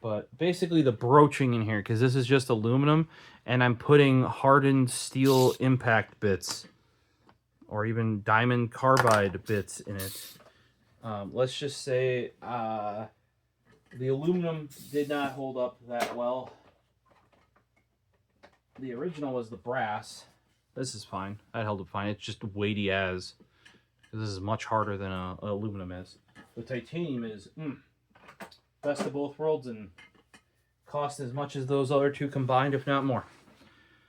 But basically the broaching in here, because this is just aluminum, and I'm putting hardened steel impact bits, or even diamond carbide bits in it. Let's just say the aluminum did not hold up that well. The original was the brass. This is fine. That held up fine. It's just weighty as. This is much harder than aluminum is. The titanium is best of both worlds and cost as much as those other two combined, if not more.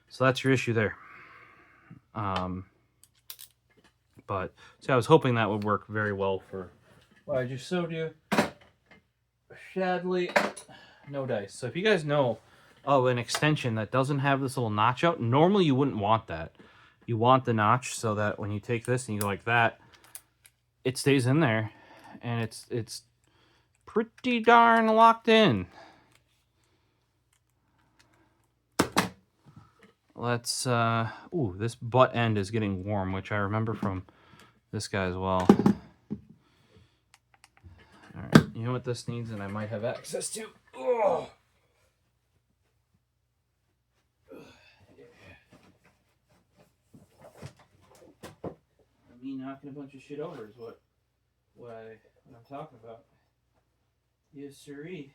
So that's your issue there. But see, I was hoping that would work very well for what I just showed you. Sadly, no dice. So if you guys know of an extension that doesn't have this little notch out, normally you wouldn't want that. You want the notch so that when you take this and you go like that, it stays in there and it's pretty darn locked in. let's, ooh, this butt end is getting warm, which I remember from this guy as well. All right, you know what this needs, and I might have access to. Oh. Me knocking a bunch of shit over is what I'm talking about. Yes, sirree.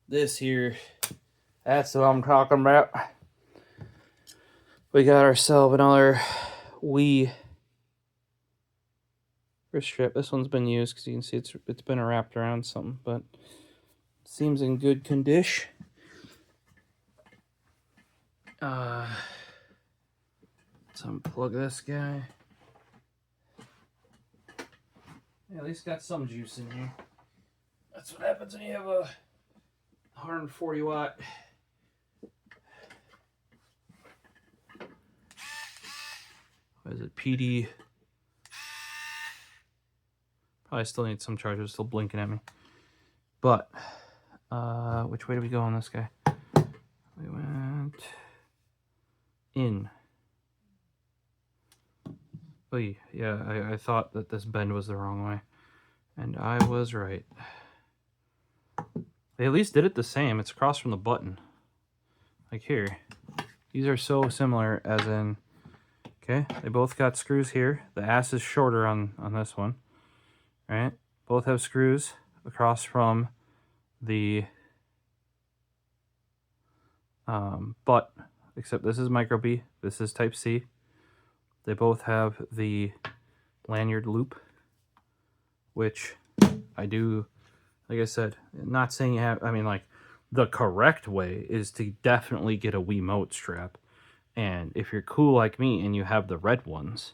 This here, that's what I'm talking about. We got ourselves another wee wrist strap. This one's been used because you can see it's been wrapped around something, but seems in good condition. Let's unplug this guy. Yeah, at least got some juice in here. That's what happens when you have a 140 watt what is it, PD. Probably still need some chargers, still blinking at me. But which way do we go on this guy? We went in. Oh yeah, I thought that this bend was the wrong way, and I was right. They at least did it the same. It's across from the button. Like here. These are so similar, as in, okay, they both got screws here. The ass is shorter on this one, right? Both have screws across from the butt, except this is micro B, this is type C. They both have the lanyard loop, which I do, like I said, not saying you have, I mean, like, the correct way is to definitely get a Wiimote strap. And if you're cool like me and you have the red ones,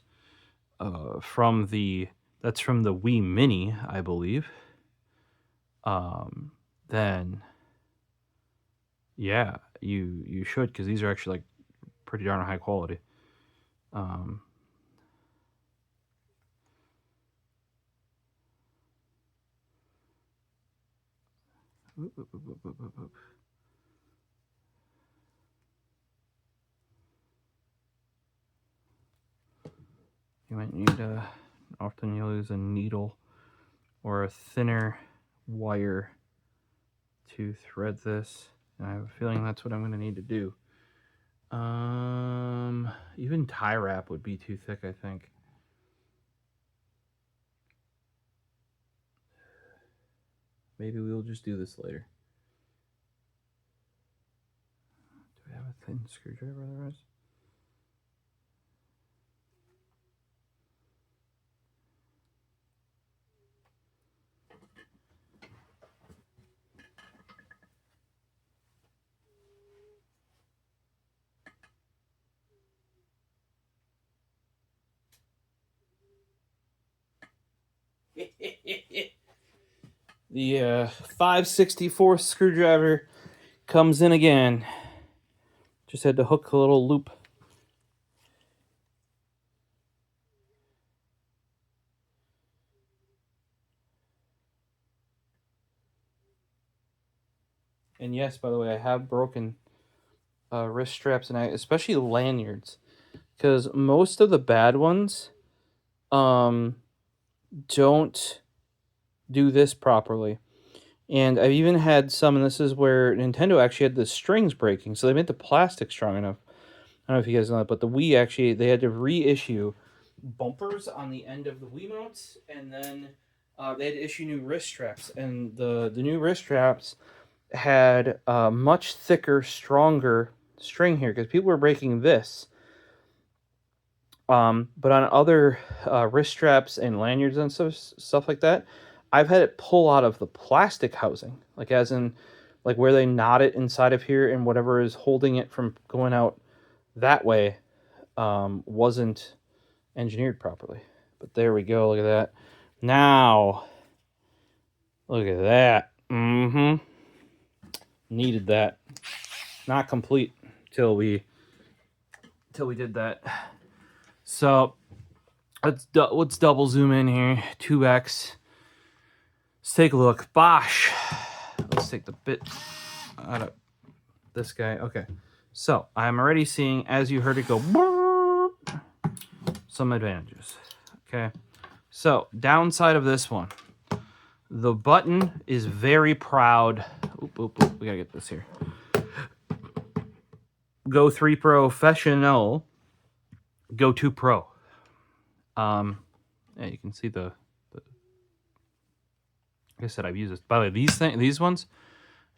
that's from the Wii Mini, I believe, then yeah, you should, because these are actually like pretty darn high quality. You might need often you'll use a needle or a thinner wire to thread this, and I have a feeling that's what I'm going to need to do. Even tie wrap would be too thick, I think. Maybe we'll just do this later. Do we have a thin screwdriver otherwise? The 5/64 screwdriver comes in again. Just had to hook a little loop. And yes, by the way, I have broken wrist straps, and especially lanyards, because most of the bad ones don't do this properly. And I've even had some, and this is where Nintendo actually had the strings breaking, so they made the plastic strong enough. I don't know if you guys know that, but the Wii actually, they had to reissue bumpers on the end of the Wiimotes, and then they had to issue new wrist straps. And the new wrist straps had much thicker, stronger string here, because people were breaking this. But on other wrist straps and lanyards and stuff like that, I've had it pull out of the plastic housing, like as in, like where they knot it inside of here, and whatever is holding it from going out that way wasn't engineered properly. But there we go. Look at that. Now, look at that. Needed that. Not complete till we till we did that. So let's double zoom in here. 2x. Let's take a look. Bosch. Let's take the bit out of this guy. Okay. So I'm already seeing, as you heard it go, some advantages. Okay. So downside of this one. The button is very proud. Oop, oop, oop. We gotta get this here. Go 3 Professional. Go 2 Pro. Yeah, you can see the like I said, I've used this. By the way, these ones,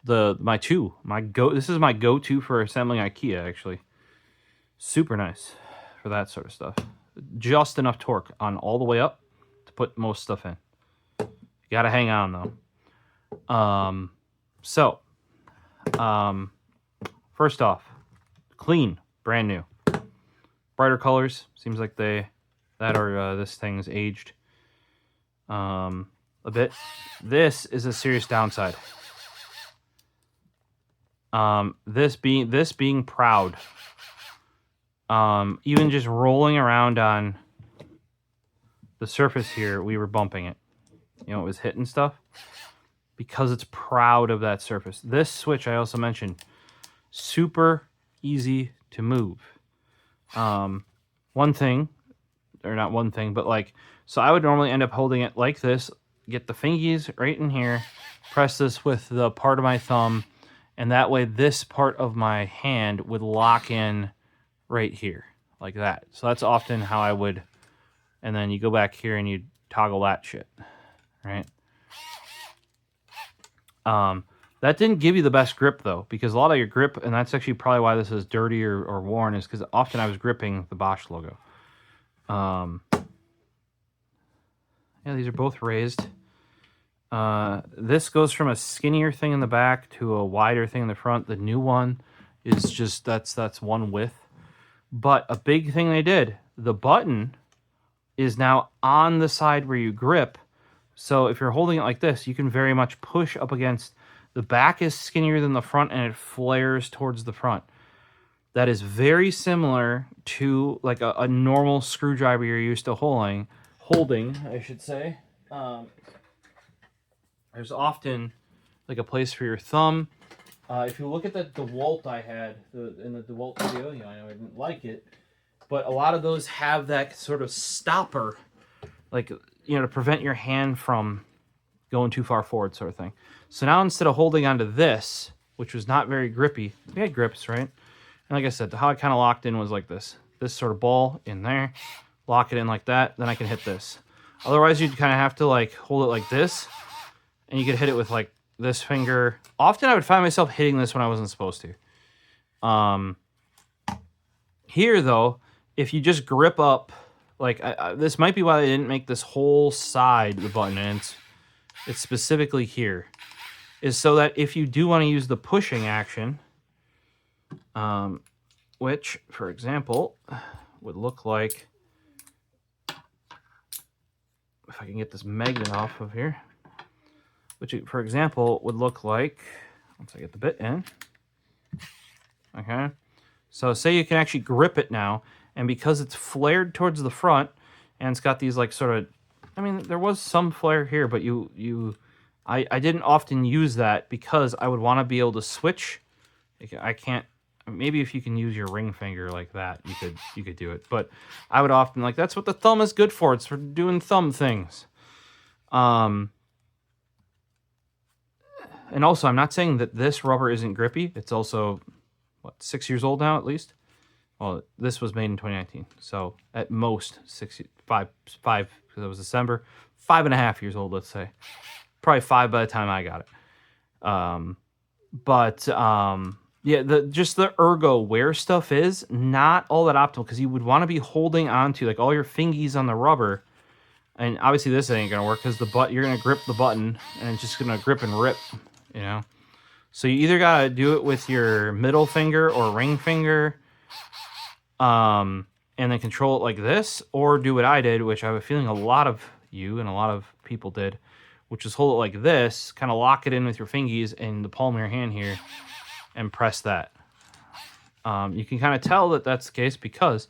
my go. This is my go-to for assembling IKEA. Actually, super nice for that sort of stuff. Just enough torque on all the way up to put most stuff in. You gotta hang on though. First off, clean, brand new, brighter colors. Seems like this thing's aged a bit. This is a serious downside. This being proud. Even just rolling around on the surface here, we were bumping it. You know, it was hitting stuff because it's proud of that surface. This switch, I also mentioned, super easy to move. One thing, or not one thing, but like, so I would normally end up holding it like this, get the fingies right in here, press this with the part of my thumb, and that way this part of my hand would lock in right here, like that. So that's often how I would, and then you go back here and you toggle that shit, right? That didn't give you the best grip though, because a lot of your grip, and that's actually probably why this is dirty or worn, is because often I was gripping the Bosch logo. Yeah, these are both raised. This goes from a skinnier thing in the back to a wider thing in the front. The new one is just, that's one width. But a big thing they did, the button is now on the side where you grip. So if you're holding it like this, you can very much push up against. The back is skinnier than the front, and it flares towards the front. That is very similar to like a normal screwdriver you're used to holding, I should say. There's often like a place for your thumb. If you look at the Dewalt I had in the Dewalt video, I know I didn't like it, but a lot of those have that sort of stopper, like, to prevent your hand from going too far forward, sort of thing. So now instead of holding onto this, which was not very grippy, we had grips, right? And like I said, how I kind of locked in was like this sort of ball in there, lock it in like that, then I can hit this. Otherwise, you'd kind of have to like hold it like this, and you could hit it with like this finger. Often I would find myself hitting this when I wasn't supposed to. Here though, if you just grip up, like this might be why they didn't make this whole side the button, and it's specifically here, is so that if you do want to use the pushing action, which, for example, would look like, if I can get this magnet off of here, which, for example, would look like, once I get the bit in, okay? So say you can actually grip it now, and because it's flared towards the front, and it's got these like sort of, I mean, there was some flare here, but I didn't often use that because I would want to be able to switch. I can't, maybe if you can use your ring finger like that, you could do it. But I would often, like, that's what the thumb is good for. It's for doing thumb things. And also, I'm not saying that this rubber isn't grippy. It's also, 6 years old now at least? Well, this was made in 2019. So at most, 5, because it was December, 5.5 years old, let's say. Probably 5 by the time I got it. Yeah, just the ergo where stuff is not all that optimal, because you would want to be holding onto like all your fingies on the rubber, and obviously this ain't gonna work because you're gonna grip the button and it's just gonna grip and rip, So you either gotta do it with your middle finger or ring finger, and then control it like this, or do what I did, which I have a feeling a lot of you and a lot of people did, which is hold it like this, kind of lock it in with your fingies in the palm of your hand here, and press that. You can kind of tell that that's the case because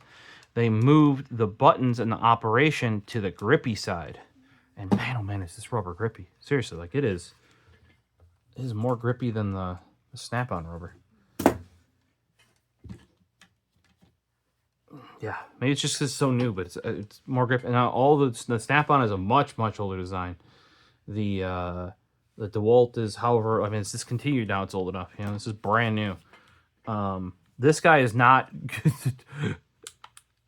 they moved the buttons and the operation to the grippy side. And man, oh man, is this rubber grippy. Seriously, like it is more grippy than the snap-on rubber. Yeah, maybe it's just because it's so new, but it's more grip. And now all the snap-on is a much older design. The Dewalt is, however, I mean, it's discontinued now. It's old enough. You know, this is brand new. This guy is not.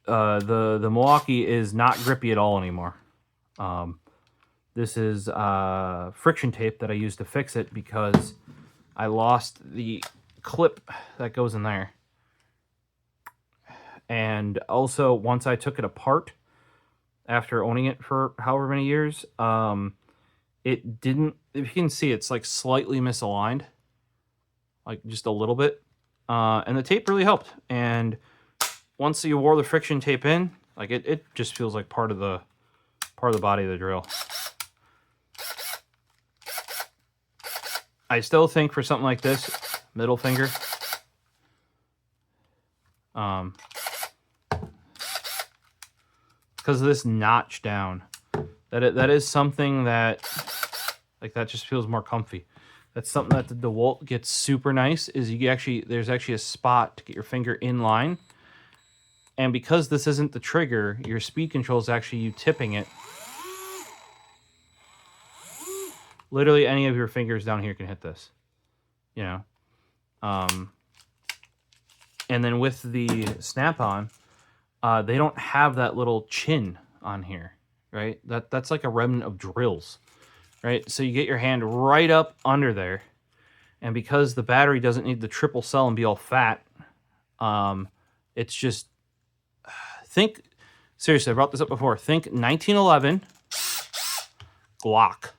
The Milwaukee is not grippy at all anymore. This is friction tape that I used to fix it because I lost the clip that goes in there. And also, once I took it apart after owning it for however many years, it didn't, if you can see, it's like slightly misaligned, like just a little bit. And the tape really helped. And once you wore the friction tape in, like it just feels like part of the body of the drill. I still think for something like this, middle finger, because of this notch down, that is something that, like, that just feels more comfy. That's something that the DeWalt gets super nice, is there's actually a spot to get your finger in line. And because this isn't the trigger, your speed control is actually you tipping it. Literally any of your fingers down here can hit this, you know. And then with the snap-on, they don't have that little chin on here, right? That's like a remnant of drills, right? So you get your hand right up under there, and because the battery doesn't need the triple cell and be all fat, it's just, seriously, I brought this up before, think 1911 Glock,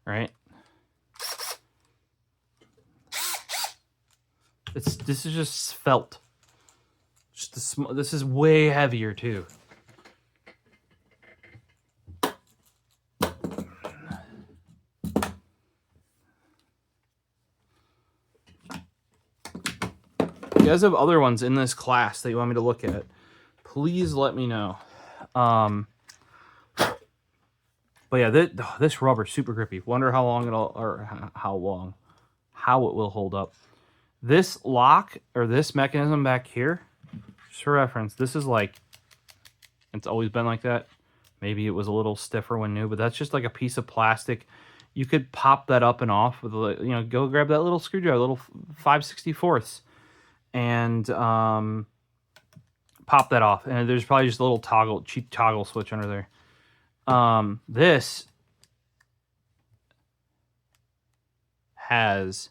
right? This is just felt. This is way heavier too. If you guys have other ones in this class that you want me to look at, please let me know. But yeah, this rubber's super grippy. Wonder how long how it will hold up. This lock, or this mechanism back here, just for reference, this is like, it's always been like that. Maybe it was a little stiffer when new, but that's just like a piece of plastic. You could pop that up and off with, you know, go grab that little screwdriver, little 5/64, and pop that off. And there's probably just a little cheap toggle switch under there. This has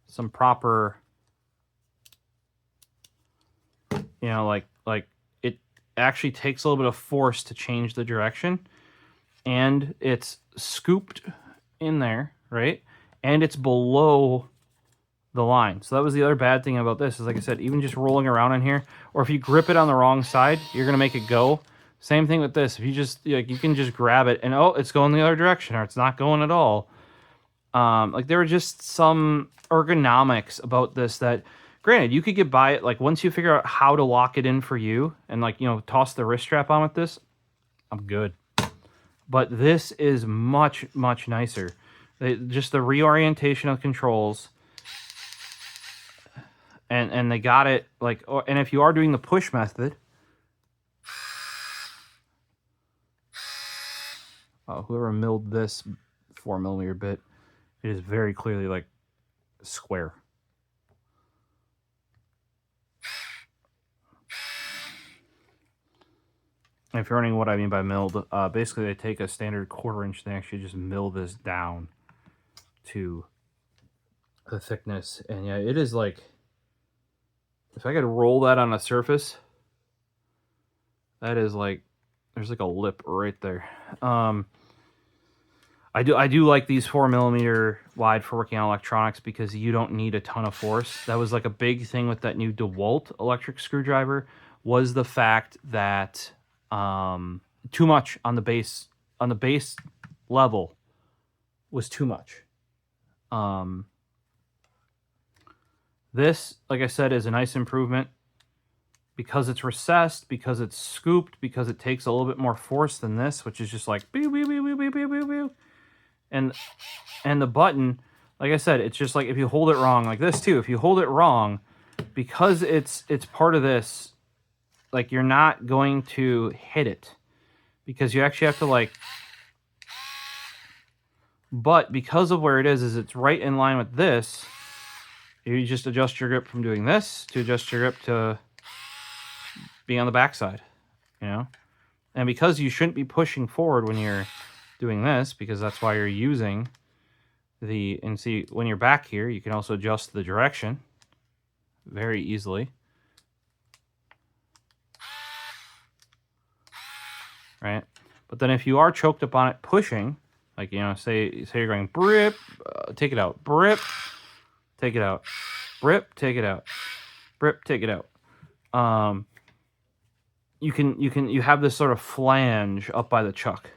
some proper, you know, like it actually takes a little bit of force to change the direction, and it's scooped in there, right? And it's below the line. So that was the other bad thing about this, is, like I said, even just rolling around in here, or if you grip it on the wrong side, you're gonna make it go. Same thing with this. If you just, like, you can just grab it and, oh, it's going the other direction, or it's not going at all. Like, there were just some ergonomics about this that, granted, you could get by it. Like, once you figure out how to lock it in for you and, like, you know, toss the wrist strap on with this, I'm good. But this is much nicer. Just the reorientation of controls, and they got it, like, and if you are doing the push method, whoever milled this 4mm bit, it is very clearly like square. And if you're wondering what I mean by milled, basically they take a standard 1/4 inch and they actually just mill this down to the thickness. And yeah, it is like, if I could roll that on a surface, that is like, there's like a lip right there. I do like these 4mm wide for working on electronics because you don't need a ton of force. That was like a big thing with that new DeWalt electric screwdriver, was the fact that too much on the base level was too much. This, like I said, is a nice improvement because it's recessed, because it's scooped, because it takes a little bit more force than this, which is just like beep, beep, beep, beep, beep, beep, beep, beep. And the button, like I said, it's just like if you hold it wrong, like this too, if you hold it wrong, because it's part of this, like you're not going to hit it because you actually have to like, but because of where it is it's right in line with this, you just adjust your grip from doing this to adjust your grip to be on the backside, you know? And because you shouldn't be pushing forward when you're doing this, because that's why you're using the, and see, when you're back here, you can also adjust the direction very easily. Right? But then if you are choked up on it pushing, like, you know, say you're going brip, take it out, brip, take it out, brip, take it out, brip, take it out. You have this sort of flange up by the chuck.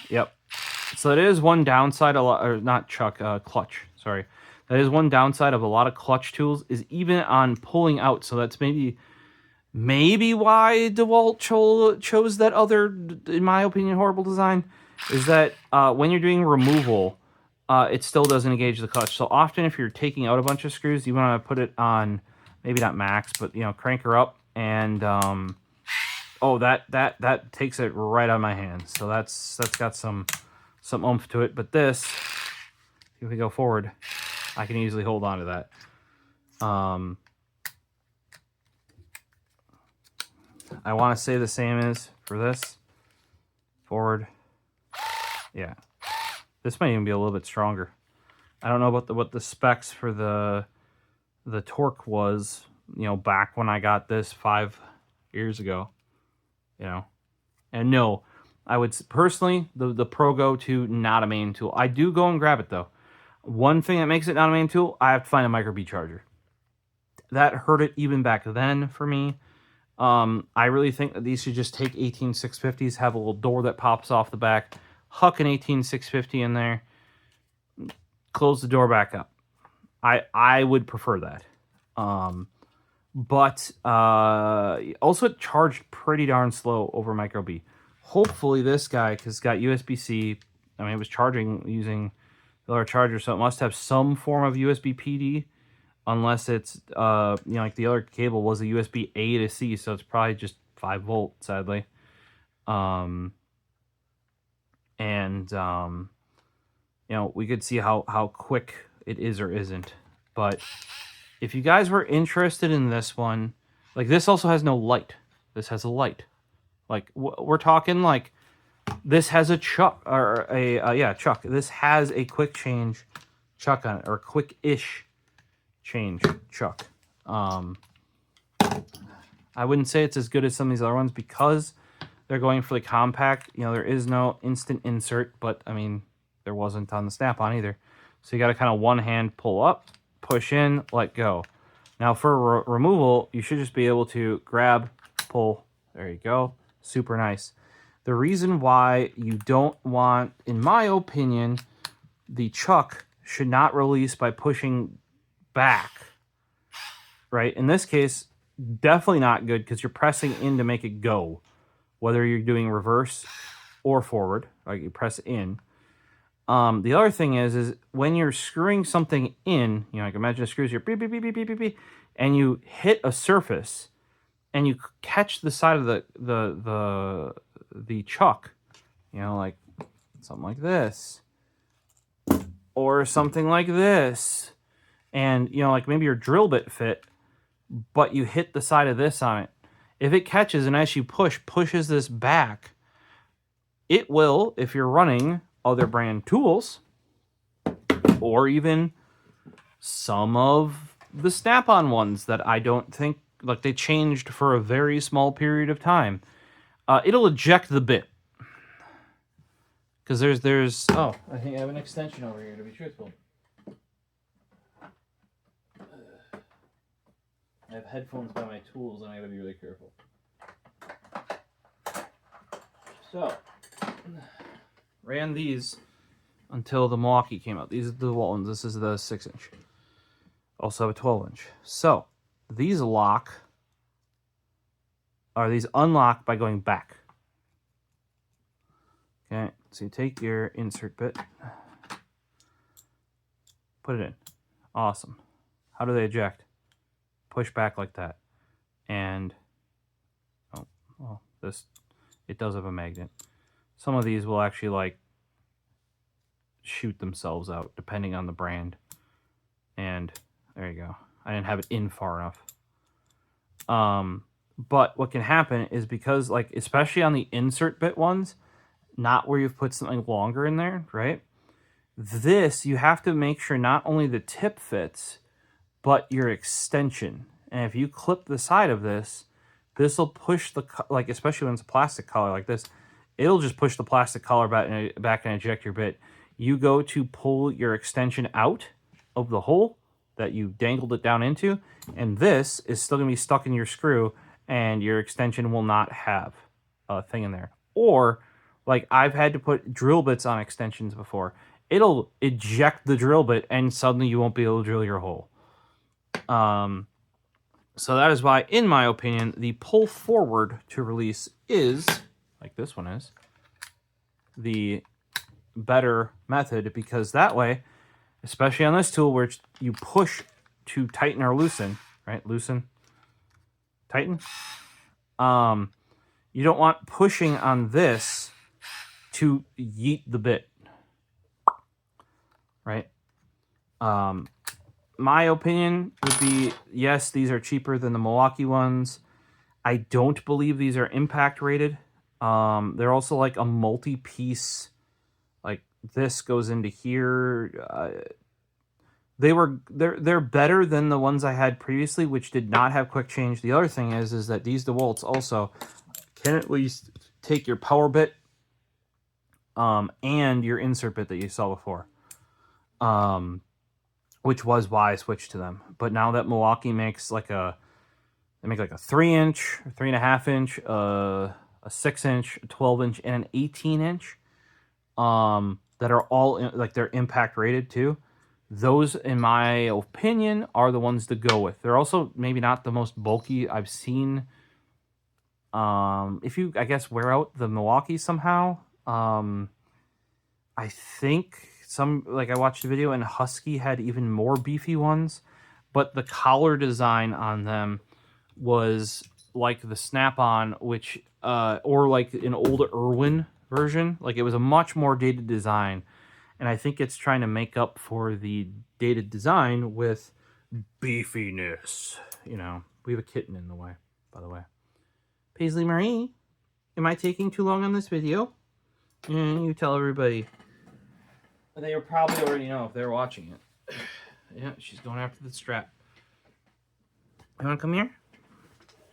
Yep. So that is one downside, or not chuck, clutch. Sorry, that is one downside of a lot of clutch tools is even on pulling out. So that's maybe why Dewalt chose that other, in my opinion, horrible design, is that when you're doing removal, it still doesn't engage the clutch. So often if you're taking out a bunch of screws, you want to put it on, maybe not max, but, you know, crank her up, and oh, that takes it right out of my hands. So that's got some oomph to it. But this, if we go forward, I can easily hold on to that. I want to say the same is for this. Forward. Yeah. This might even be a little bit stronger. I don't know about what the specs for the torque was, you know, back when I got this 5 years ago. You know. And no, I would personally, the Pro Go 2, not a main tool. I do go and grab it though. One thing that makes it not a main tool, I have to find a micro B charger. That hurt it even back then for me. I really think that these should just take 18650s, have a little door that pops off the back, huck an 18650 in there, close the door back up. I would prefer that. But also it charged pretty darn slow over micro B. Hopefully this guy, because it's got USB-C, I mean, it was charging using the other charger, so it must have some form of USB PD. Unless it's, you know, like the other cable was a USB A to C, so it's probably just 5 volt, sadly. You know, we could see how quick it is or isn't. But if you guys were interested in this one, like this also has no light. This has a light. Like we're talking like this has a chuck, or a chuck. This has a quick change chuck on it, or quick-ish change chuck. I wouldn't say it's as good as some of these other ones because they're going for the compact. You know, there is no instant insert, but I mean, there wasn't on the Snap-on either. So you got to kind of one hand pull up, push in, let go. Now for removal, you should just be able to grab, pull. There you go. Super nice. The reason why you don't want, in my opinion, the chuck should not release by pushing back, right? In this case, definitely not good because you're pressing in to make it go, whether you're doing reverse or forward, like you press in. The other thing is when you're screwing something in, you know, like imagine the screws here, beep, beep, beep, beep, beep, beep, beep, and you hit a surface and you catch the side of the chuck, you know, like something like this or something like this. And, you know, like maybe your drill bit fit, but you hit the side of this on it. If it catches and as you pushes this back, it will, if you're running other brand tools, or even some of the Snap-on ones that I don't think, like they changed for a very small period of time, it'll eject the bit. Because there's, oh, I think I have an extension over here, to be truthful. I have headphones by my tools, and I gotta be really careful. So, ran these until the Milwaukee came out. These are the DeWalt ones. This is the 6-inch. Also have a 12-inch. So these lock, or these unlock by going back. Okay, so you take your insert bit, put it in. Awesome. How do they eject? Push back like that. And, oh, well, this, it does have a magnet. Some of these will actually, like, shoot themselves out, depending on the brand. And there you go. I didn't have it in far enough. But what can happen is because, like, especially on the insert bit ones, not where you've put something longer in there, right? This, you have to make sure not only the tip fits, but your extension. And if you clip the side of this, this will push the, like, especially when it's a plastic collar like this, it'll just push the plastic collar back and eject your bit. You go to pull your extension out of the hole that you dangled it down into, and this is still going to be stuck in your screw, and your extension will not have a thing in there. Or, like, I've had to put drill bits on extensions before. It'll eject the drill bit, and suddenly you won't be able to drill your hole. So that is why, in my opinion, the pull forward to release is, like this one is, the better method, because that way, especially on this tool where you push to tighten or loosen, right? Loosen, tighten. You don't want pushing on this to yeet the bit, right? My opinion would be, yes, these are cheaper than the Milwaukee ones. I don't believe these are impact rated. They're also like a multi-piece, like this goes into here. They're better than the ones I had previously, which did not have quick change. The other thing is that these DeWalts also can at least take your power bit and your insert bit that you saw before. Which was why I switched to them. But now that Milwaukee makes like they make like a 3-inch, 3.5-inch, a 6-inch, a 12-inch, and an 18-inch, that are all like they're impact rated too. Those, in my opinion, are the ones to go with. They're also maybe not the most bulky I've seen. If you, I guess, wear out the Milwaukee somehow, I think some, like I watched a video and Husky had even more beefy ones, but the collar design on them was like the Snap-on, which, or like an old Irwin version. Like it was a much more dated design. And I think it's trying to make up for the dated design with beefiness. You know, we have a kitten in the way, by the way. Paisley Marie, am I taking too long on this video? You tell everybody. They probably already know if they're watching it. Yeah, she's going after the strap. You want to come here?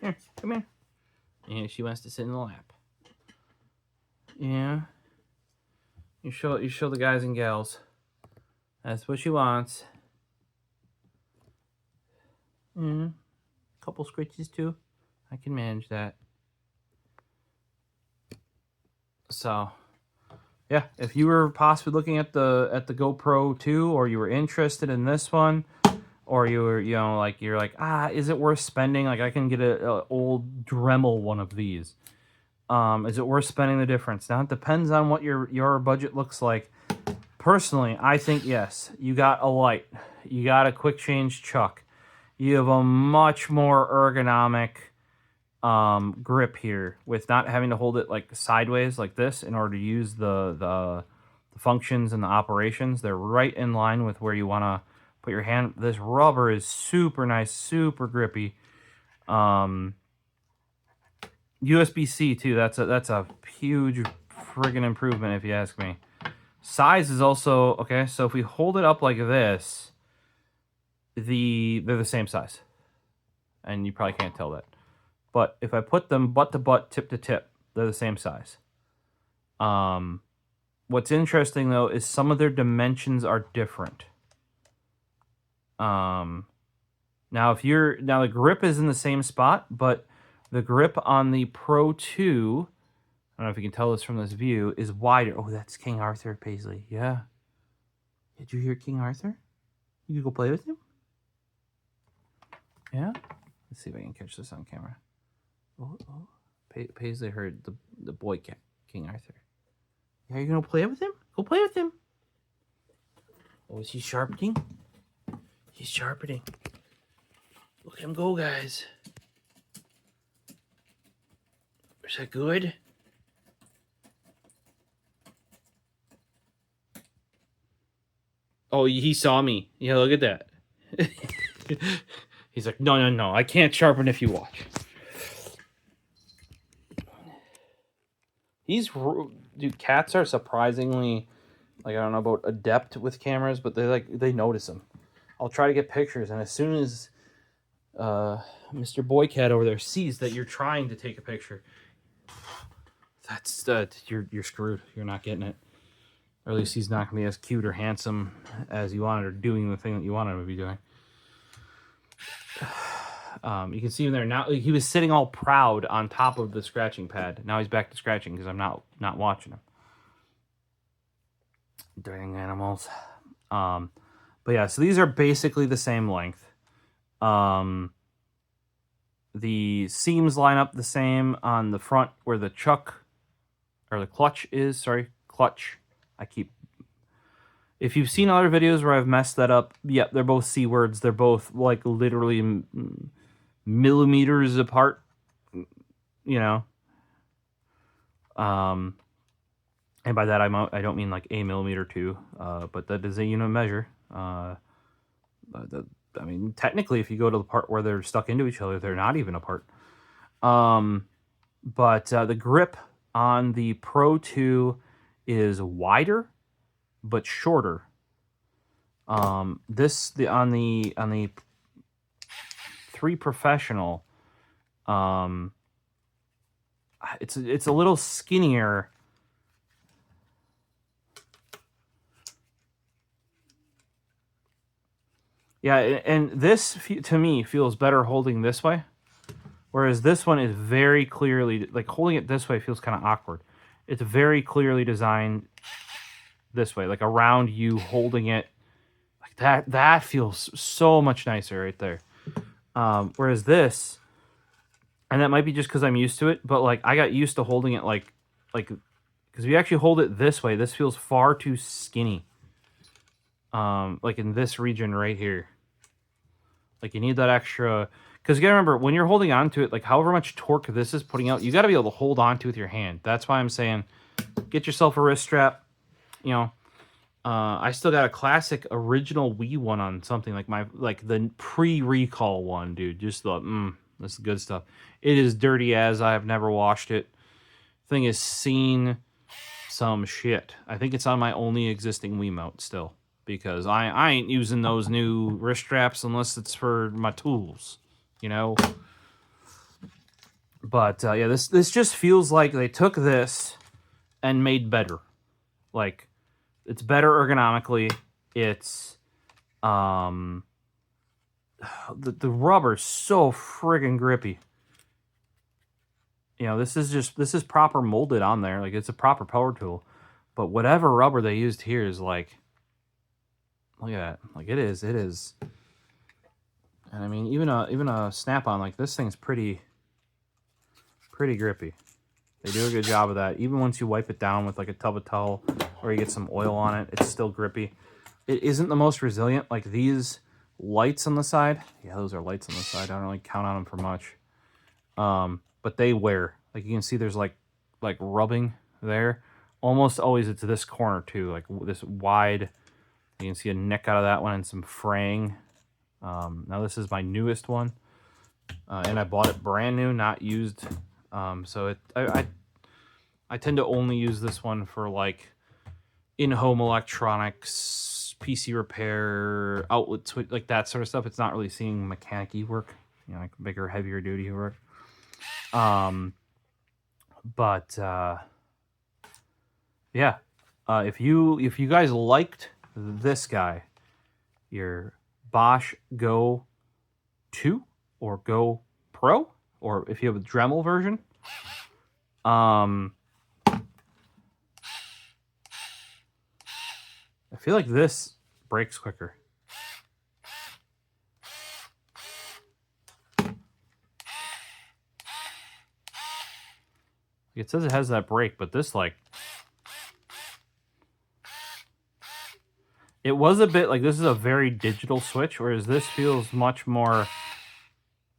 Here, come here. Yeah, she wants to sit in the lap. Yeah. You show the guys and gals. That's what she wants. Couple scritches too. I can manage that. So, yeah, if you were possibly looking at the GoPro 2, or you were interested in this one, or you were, you're like, is it worth spending? Like, I can get a old Dremel one of these. Is it worth spending the difference? Now, it depends on what your budget looks like. Personally, I think yes. You got a light. You got a quick change chuck. You have a much more ergonomic grip here, with not having to hold it like sideways like this in order to use the functions and the operations. They're right in line with where you want to put your hand. This rubber is super nice, super grippy. USB-C too. That's a huge friggin' improvement if you ask me. Size is also okay. So if we hold it up like this, they're the same size, and you probably can't tell that. But if I put them butt to butt, tip to tip, they're the same size. What's interesting though is some of their dimensions are different. Now the grip is in the same spot, but the grip on the Pro 2, I don't know if you can tell this from this view, is wider. Oh, that's King Arthur, Paisley. Yeah. Did you hear King Arthur? You could go play with him? Yeah? Let's see if I can catch this on camera. Oh. Paisley heard the boy cat, King Arthur. Are you going to play with him? Go play with him. Oh, is he sharpening? He's sharpening. Look at him go, guys. Is that good? Oh, he saw me. Yeah, look at that. He's like, no, I can't sharpen if you watch. Dude, cats are surprisingly, like, I don't know about adept with cameras, but they notice them. I'll try to get pictures, and as soon as Mr. Boycat over there sees that you're trying to take a picture, that's you're screwed. You're not getting it. Or at least he's not going to be as cute or handsome as you wanted, or doing the thing that you wanted him to be doing. You can see him there now. He was sitting all proud on top of the scratching pad. Now he's back to scratching because I'm not watching him. Dang animals. But yeah, so these are basically the same length. The seams line up the same on the front where the clutch is. Sorry, clutch. If you've seen other videos where I've messed that up, yeah, they're both C words. They're both like literally millimeters apart, you know. And by that I don't mean like a millimeter too, but that is a unit of measure. I mean, technically, if you go to the part where they're stuck into each other, they're not even apart. But the grip on the Pro 2 is wider but shorter. On the 3 Professional, it's a little skinnier. Yeah, and this to me feels better holding this way, whereas this one is very clearly, like, holding it this way feels kind of awkward. It's very clearly designed this way, like around you holding it like that. That feels so much nicer right there. Whereas this, and that might be just because I'm used to it, but like I got used to holding it like because if you actually hold it this way, this feels far too skinny. Like in this region right here, like you need that extra, because you gotta remember when you're holding on to it, like however much torque this is putting out, you got to be able to hold on to it with your hand. That's why I'm saying get yourself a wrist strap. You know, I still got a classic original Wii one on something like the pre-recall one, dude. Just the this is good stuff. It is dirty as I have never washed it. Thing has seen some shit. I think it's on my only existing Wiimote still, because I ain't using those new wrist straps unless it's for my tools, you know. But yeah, this just feels like they took this and made better. Like, it's better ergonomically. It's the rubber's so friggin' grippy. You know, this is proper molded on there. Like, it's a proper power tool. But whatever rubber they used here is like, look at that. Like, it is. And I mean, even a snap-on, like, this thing's pretty grippy. They do a good job of that. Even once you wipe it down with like a tub of towel or you get some oil on it, it's still grippy. It isn't the most resilient. Like these lights on the side. Yeah, those are lights on the side. I don't really count on them for much. But they wear. Like you can see there's like rubbing there. Almost always it's this corner too. Like this wide. You can see a nick out of that one and some fraying. Now this is my newest one. And I bought it brand new, not used. So I tend to only use this one for like in-home electronics, PC repair, outlet switch, like that sort of stuff. It's not really seeing mechanic-y work, you know, like bigger, heavier duty work. Yeah. If you guys liked this guy, your Bosch Go 2 or Go Pro, or if you have a Dremel version, I feel like this breaks quicker. It says it has that brake, but this, like, it was a bit like, this is a very digital switch, whereas this feels much more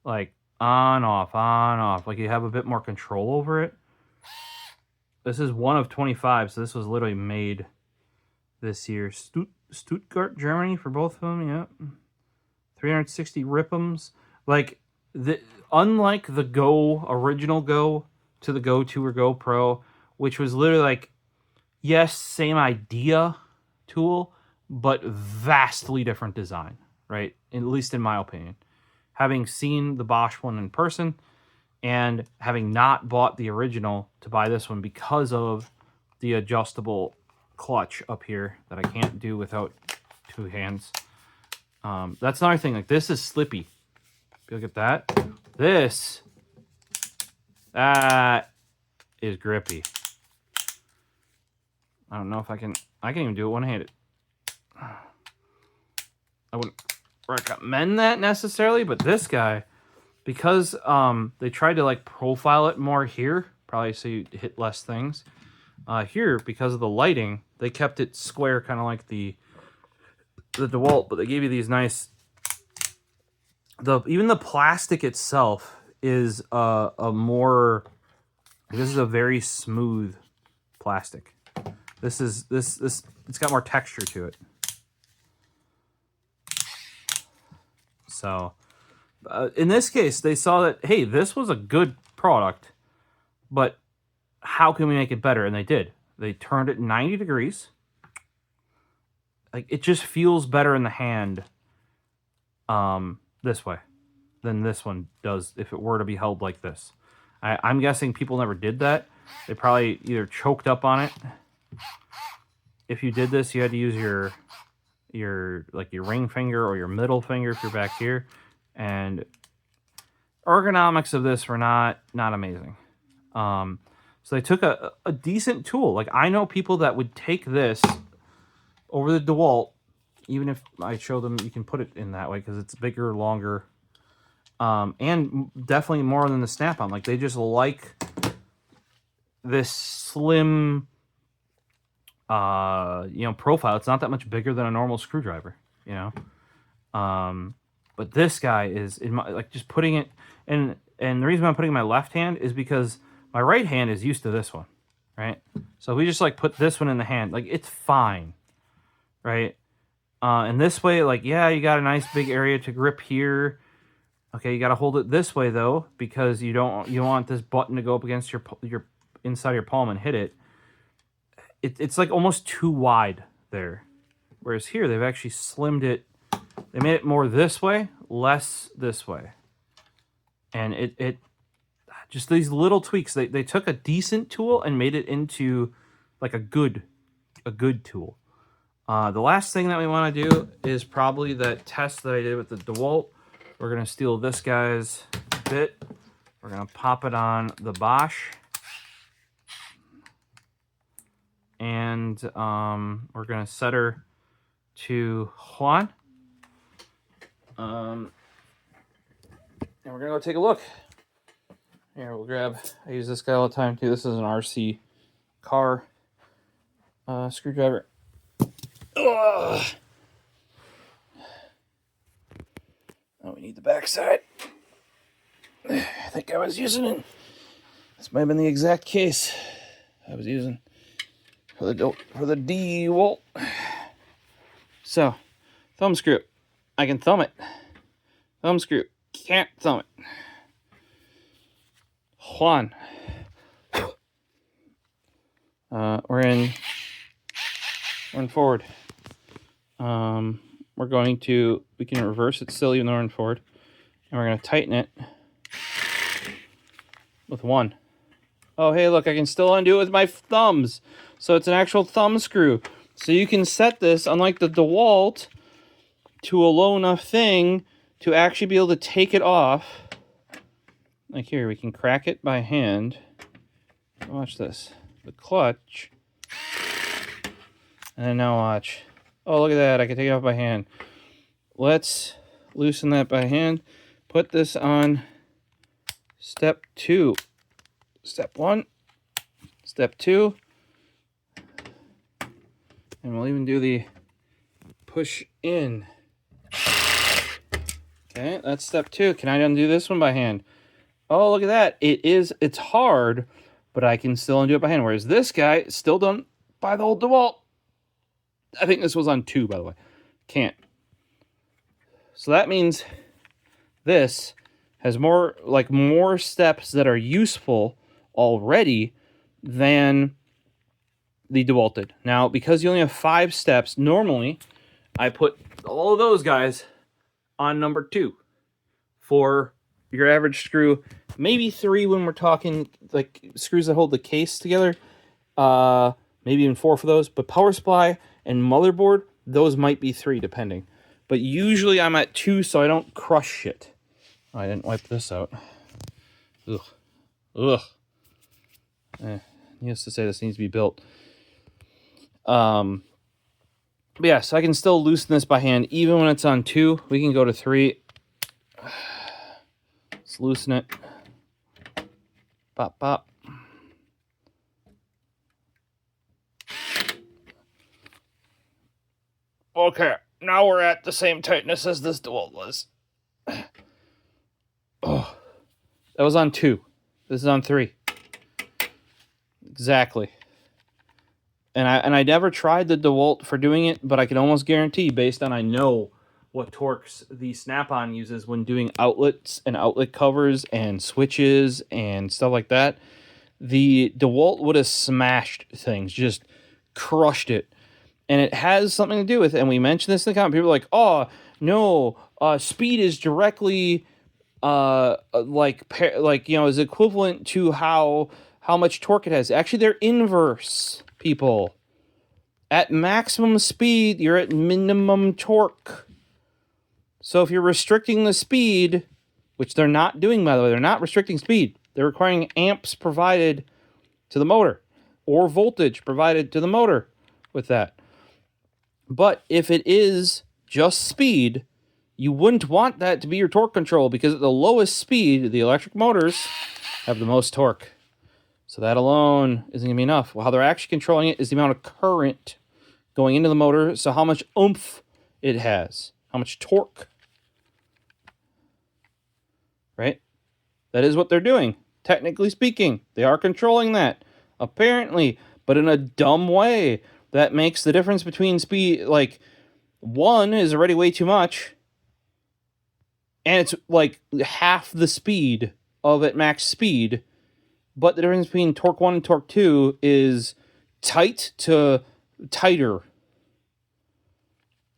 like on, off, on, off. Like you have a bit more control over it. This is one of 25, so this was literally made this year. Stuttgart, Germany for both of them, yeah. 360 rip'ems. Like, unlike the Go, original Go, to the Go 2 or Go Pro, which was literally like, yes, same idea tool, but vastly different design, right? At least in my opinion. Having seen the Bosch one in person and having not bought the original to buy this one because of the adjustable clutch up here that I can't do without two hands. That's another thing. Like, this is slippy. If you look at that. That is grippy. I don't know if I can even do it one-handed. I wouldn't recommend that necessarily, but this guy, because they tried to like profile it more here, probably so you hit less things. Here, because of the lighting, they kept it square, kind of like the Dewalt, but they gave you these nice. Even the plastic itself is a more. This is a very smooth plastic. This it's got more texture to it. So, in this case, they saw that, hey, this was a good product, but how can we make it better? And they did. They turned it 90 degrees. Like, it just feels better in the hand this way than this one does if it were to be held like this. I'm guessing people never did that. They probably either choked up on it. If you did this, you had to use your ring finger or your middle finger if you're back here. And ergonomics of this were not amazing. So they took a decent tool. Like, I know people that would take this over the Dewalt, even if I show them you can put it in that way because it's bigger, longer, and definitely more than the Snap-on. Like, they just like this slim, profile. It's not that much bigger than a normal screwdriver, you know. But this guy is just putting it, and the reason I'm putting my left hand is because my right hand is used to this one, right? So we just like put this one in the hand, like it's fine, right? And this way, like, yeah, you got a nice big area to grip here. Okay, you got to hold it this way though, because you want this button to go up against your inside your palm and hit it. It's like almost too wide there. Whereas here, they've actually slimmed it. They made it more this way, less this way. And it just these little tweaks. They took a decent tool and made it into like a good tool. The last thing that we want to do is probably that test that I did with the Dewalt. We're going to steal this guy's bit. We're going to pop it on the Bosch. And we're going to set her to Juan. And we're going to go take a look. Here, we'll grab, I use this guy all the time too. This is an RC car screwdriver. Ugh. Oh, we need the back side. I think I was using it. This might have been the exact case I was using for the Dewalt. So, thumb screw. I can thumb it. Thumb screw. Can't thumb it. Juan. We're in forward. We can reverse it still even though we're in forward. And we're going to tighten it with one. Oh, hey, look, I can still undo it with my thumbs. So it's an actual thumb screw. So you can set this, unlike the Dewalt, to a low enough thing to actually be able to take it off. Like here, we can crack it by hand. Watch this. The clutch. And then now watch. Oh, look at that. I can take it off by hand. Let's loosen that by hand. Put this on step 2. Step 1. Step 2. And we'll even do the push in. Okay, that's step 2. Can I undo this one by hand? Oh, look at that. It's hard, but I can still undo it by hand. Whereas this guy is still done by the old Dewalt. I think this was on 2, by the way. Can't. So that means this has more steps that are useful already than the Dewalt did. Now, because you only have 5 steps, normally I put all of those guys on number 2 for your average screw. Maybe 3 when we're talking like screws that hold the case together. Maybe even 4 for those. But power supply and motherboard, those might be 3 depending. But usually I'm at 2 so I don't crush shit. Oh, I didn't wipe this out. Ugh. Ugh. Needless to say, this needs to be built. But yeah, so I can still loosen this by hand. Even when it's on 2, we can go to 3. Let's loosen it. Pop, pop. Okay, now we're at the same tightness as this Dewalt was. Oh, that was on 2. This is on 3. Exactly. And I never tried the Dewalt for doing it, but I can almost guarantee, based on I know what torques the Snap-on uses when doing outlets and outlet covers and switches and stuff like that, the Dewalt would have smashed things, just crushed it. And it has something to do with it. And we mentioned this in the comment. People are like, oh, no, speed is directly is equivalent to how much torque it has. Actually, they're inverse, people. At maximum speed, you're at minimum torque. So if you're restricting the speed, which they're not doing, by the way, they're not restricting speed. They're requiring amps provided to the motor or voltage provided to the motor with that. But if it is just speed, you wouldn't want that to be your torque control because at the lowest speed, the electric motors have the most torque. So that alone isn't going to be enough. Well, how they're actually controlling it is the amount of current going into the motor. So how much oomph it has, how much torque. Right? That is what they're doing. Technically speaking, they are controlling that. Apparently, but in a dumb way. That makes the difference between speed, like, 1 is already way too much. And it's like half the speed of at max speed. But the difference between torque 1 and torque 2 is tight to tighter.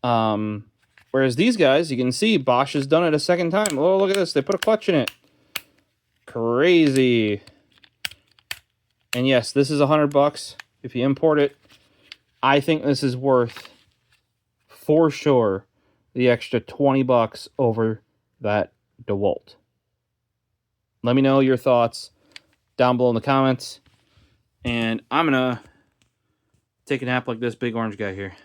Whereas these guys, you can see Bosch has done it a second time. Oh, look at this. They put a clutch in it. Crazy. And yes, this is $100 if you import it. I think this is worth, for sure, the extra $20 over that Dewalt. Let me know your thoughts down below in the comments. And I'm going to take a nap like this big orange guy here.